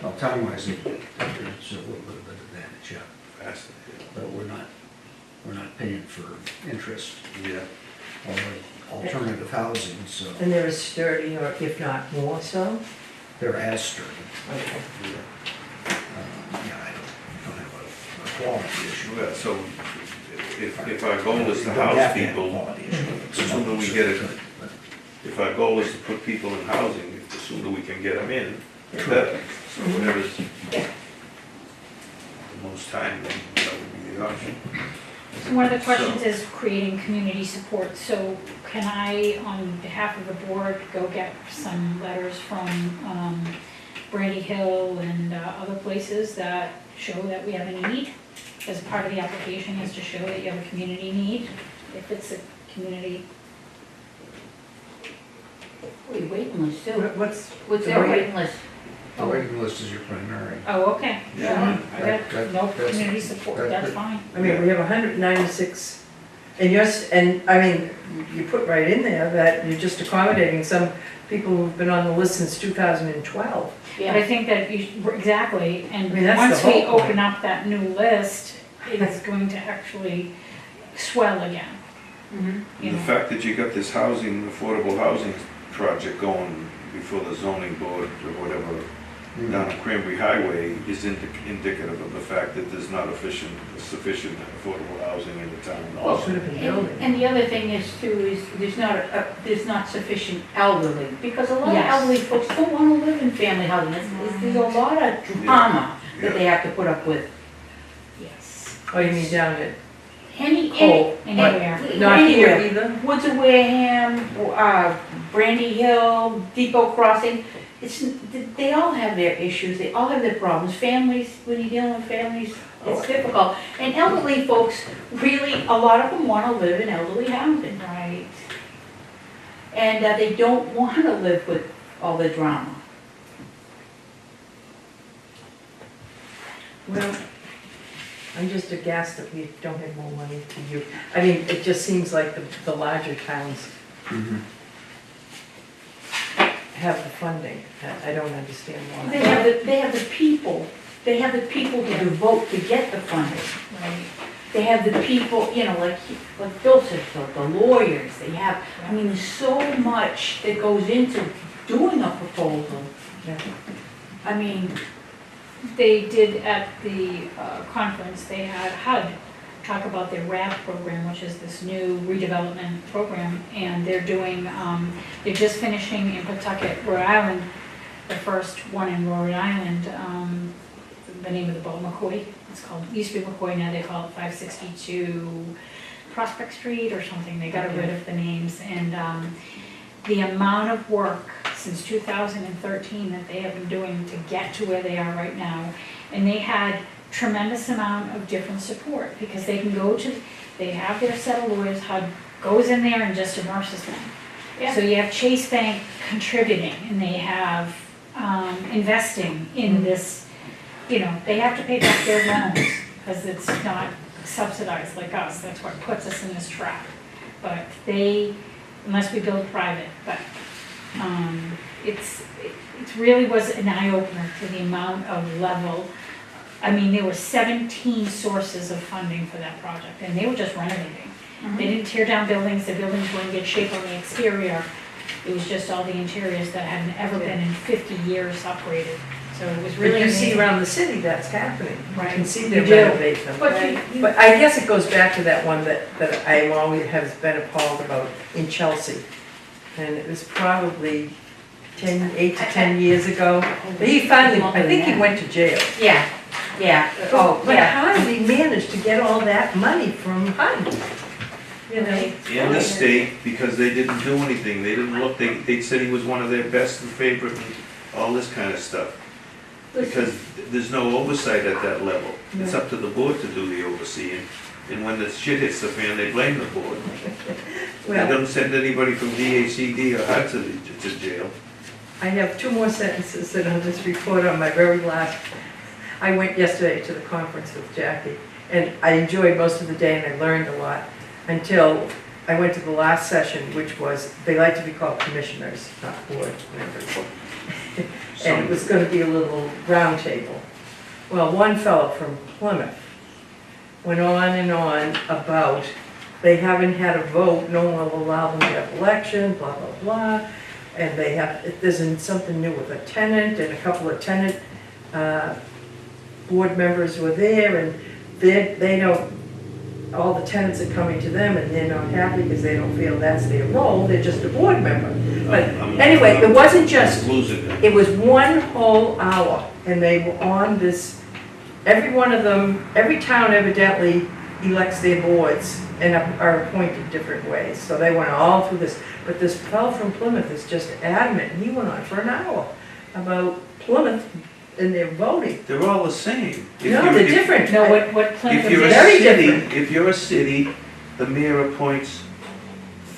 Well, time-wise, there's a little bit of an advantage, yeah, Faster, but we're not paying for interest yeah. or alternative housing, so And they're as sturdy, or if not more so? they're as sturdy. Okay. Yeah, I don't have a quality issue. Yeah, so if our goal is to We don't house have to have a people, quality issue. the sooner we get it, if our goal is to put people in housing, the sooner we can get them in, the better. So whatever's Yeah. the most time, then that would be the option. So one of the questions is creating community support, so can I, on behalf of the board, go get some letters from Brandy Hill and other places that show that we have a need? As part of the application is to show that you have a community need, if it's a community. Wait, waiting list too. What's the their wait- waiting list? The waiting list is your primary. Oh, okay, Yeah. I got no That's- community support, that- that's that- fine. I mean, we have 196, and I mean, you put right in there that you're just accommodating some people who've been on the list since 2012. But I think that exactly, and I mean, that's once the we whole point. open up that new list, it's going to actually swell again, Mhm. you The know. fact that you got this housing, affordable housing project going before the zoning board or whatever down on Cranberry Highway is indicative of the fact that there's not sufficient affordable housing in the town Well, also. should have been And building. and the other thing is too, is there's not sufficient elderly, because a lot of Yes. elderly folks don't wanna live in family housing. There's a lot of drama that they have to put up with. Yes. Oh, you mean down at Any, Anywhere. not here anywhere. either? Woods of Wareham, Brandy Hill, Depot Crossing, they all have their issues, they all have their problems. Families, when you're dealing with families, it's difficult. And elderly folks, really, a lot of them wanna live in elderly housing. Right. And they don't wanna live with all the drama. Well, I'm just aghast that we don't have more money to you. I mean, it just seems like the larger towns Mhm. have the funding. I don't understand why. They have the people to devote to get the funding. Right. They have the people, like Bill said, the lawyers, they have, I mean, there's so much that goes into doing a proposal. Yeah. I mean, They did at the conference, they had HUD talk about their RAP program, which is this new redevelopment program, and they're doing, they're just finishing in Pawtucket, Rhode Island, the first one in Rhode Island, the name of the boat, McCoy, it's called, used to be McCoy, now they call it 562 Prospect Street or something, they got rid of the names, and the amount of work since 2013 that they have been doing to get to where they are right now. And they had tremendous amount of different support because they can go to, they have their set of lawyers, HUD goes in there and just immerses them. Yeah. So you have Chase Bank contributing and they have investing in this, they have to pay back their loans because it's not subsidized like us. That's what puts us in this trap. But unless we build private, but it really was an eye-opener to the amount of level. I mean, there were 17 sources of funding for that project, and they were just renovating. They didn't tear down buildings, the buildings were in good shape on the exterior. It was just all the interiors that hadn't ever been in 50 years upgraded. So it was But really you see amazing. around the city, that's happening. You Right. can see You they're do. renovating them. but But I guess it goes back to that one that I always have been appalled about in Chelsea. And it was probably 8 to 10 years ago. But he finally, I think he went to jail. Yeah, yeah, oh, But yeah. how did he manage to get all that money from HUD? You know? In the state, because they didn't do anything, they didn't look, they said he was one of their best and favorite and all this kind of stuff. Because there's no oversight at that level. It's up to the board to do the overseeing. And when the shit hits the fan, they blame the board. They Well, don't send anybody from DHCD or HUD to jail. I have 2 more sentences that I'll just report on my very last. I went yesterday to the conference with Jackie, and I enjoyed most of the day and I learned a lot until I went to the last session, which was, they like to be called commissioners, not board members. And it was gonna be a little round table. Well, one fellow from Plymouth went on and on about they haven't had a vote, no one will allow them to have election, blah, blah, blah. And they have, there's something new with a tenant, and a couple of tenant board members were there, and they don't, all the tenants are coming to them, and they're not happy because they don't feel that's their role, they're just a board member. But anyway, it wasn't just, Losing it. it was one whole hour, and they were on this, every one of them, every town evidently elects their boards and are appointed different ways. So they went all through this. But this fellow from Plymouth is just adamant, and he went on for an hour about Plymouth and their voting. They're all the same. If No, you're- they're if- different. No, what Plymouth If you're a is, Very city, different. if you're a city, the mayor appoints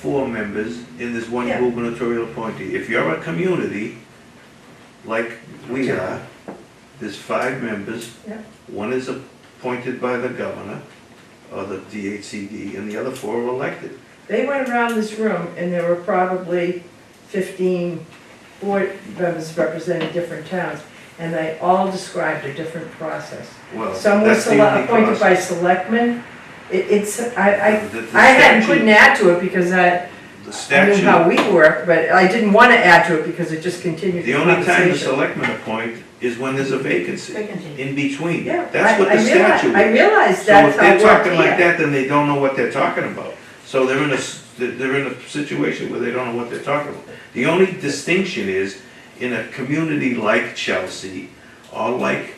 4 members, and there's one Yeah. gubernatorial appointee. If you're a community, like we are, there's 5 members. Yeah. One is appointed by the governor, or the DHCD, and the other 4 are elected. They went around this room, and there were probably 15 board members representing different towns, and they all described a different process. Well, Some were that's the only appointed by process. selectmen. The I couldn't add to it because I The knew how statute, we work, but I didn't want to add to it because it just continued the the only time the conversation. selectmen appoint is when there's a vacancy, Vacancy. in between. Yeah, That's what I the realize- statute is. I realize So that's if how they're it worked talking like here. that, then they don't know what they're talking about. So they're in a situation where they don't know what they're talking about. The only distinction is, in a community like Chelsea, or like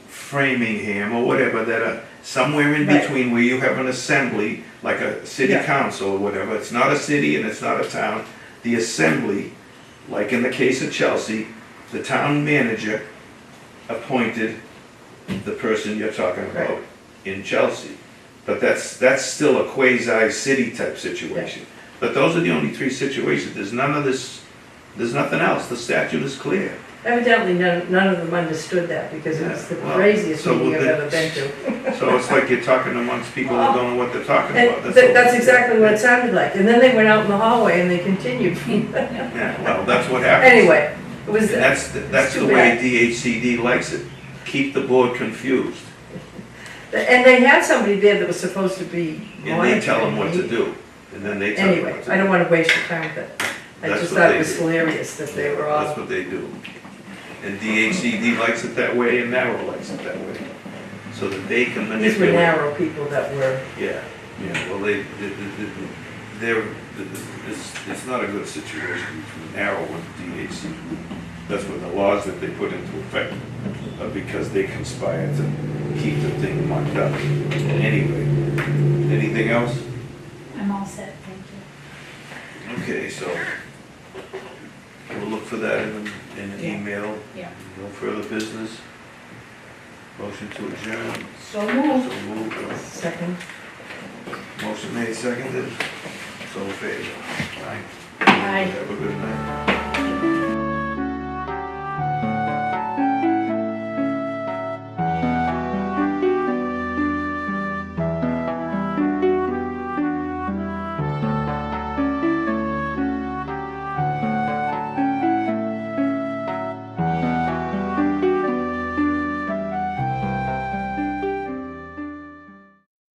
Framingham, or whatever, that are somewhere in Right. between where you have an assembly, like a city Yeah. council or whatever, it's not a city and it's not a town. The assembly, like in the case of Chelsea, the town manager appointed the person you're talking about in Chelsea. But that's still a quasi-city type situation. But those are the only 3 situations. There's none of this, there's nothing else. The statute is clear. Evidently, none of them understood that because it was the Yeah, well, craziest so meeting I've then- ever been to. So it's like you're talking amongst people who don't know what they're talking And about. all. that's exactly what it sounded like. And then they went out in the hallway and they continued. Yeah, well, that's what happens. Anyway, it was, And that's too the way bad. DHCD likes it. Keep the board confused. and they had somebody there that was supposed to be And they tell them monitoring what to me. do. And then they tell them Anyway, what to I do. don't want to waste your time with it. I That's just what thought they it was do. hilarious that they were That's all, what they do. And DHCD likes it that way, and Narrow likes it that way. So that they can manipulate. these were narrow people that were, Yeah, well, it's not a good situation between Narrow and DHCD. That's what the laws that they put into effect are because they conspire to keep the thing locked up. Anyway, anything else? I'm all set, thank you. Okay, so we'll look for that in an Yeah. email. Yeah. No further business. Motion to adjourn. So moved. So moved. second. Motion made, seconded. So in favor. Aye. Aye. Have a good night.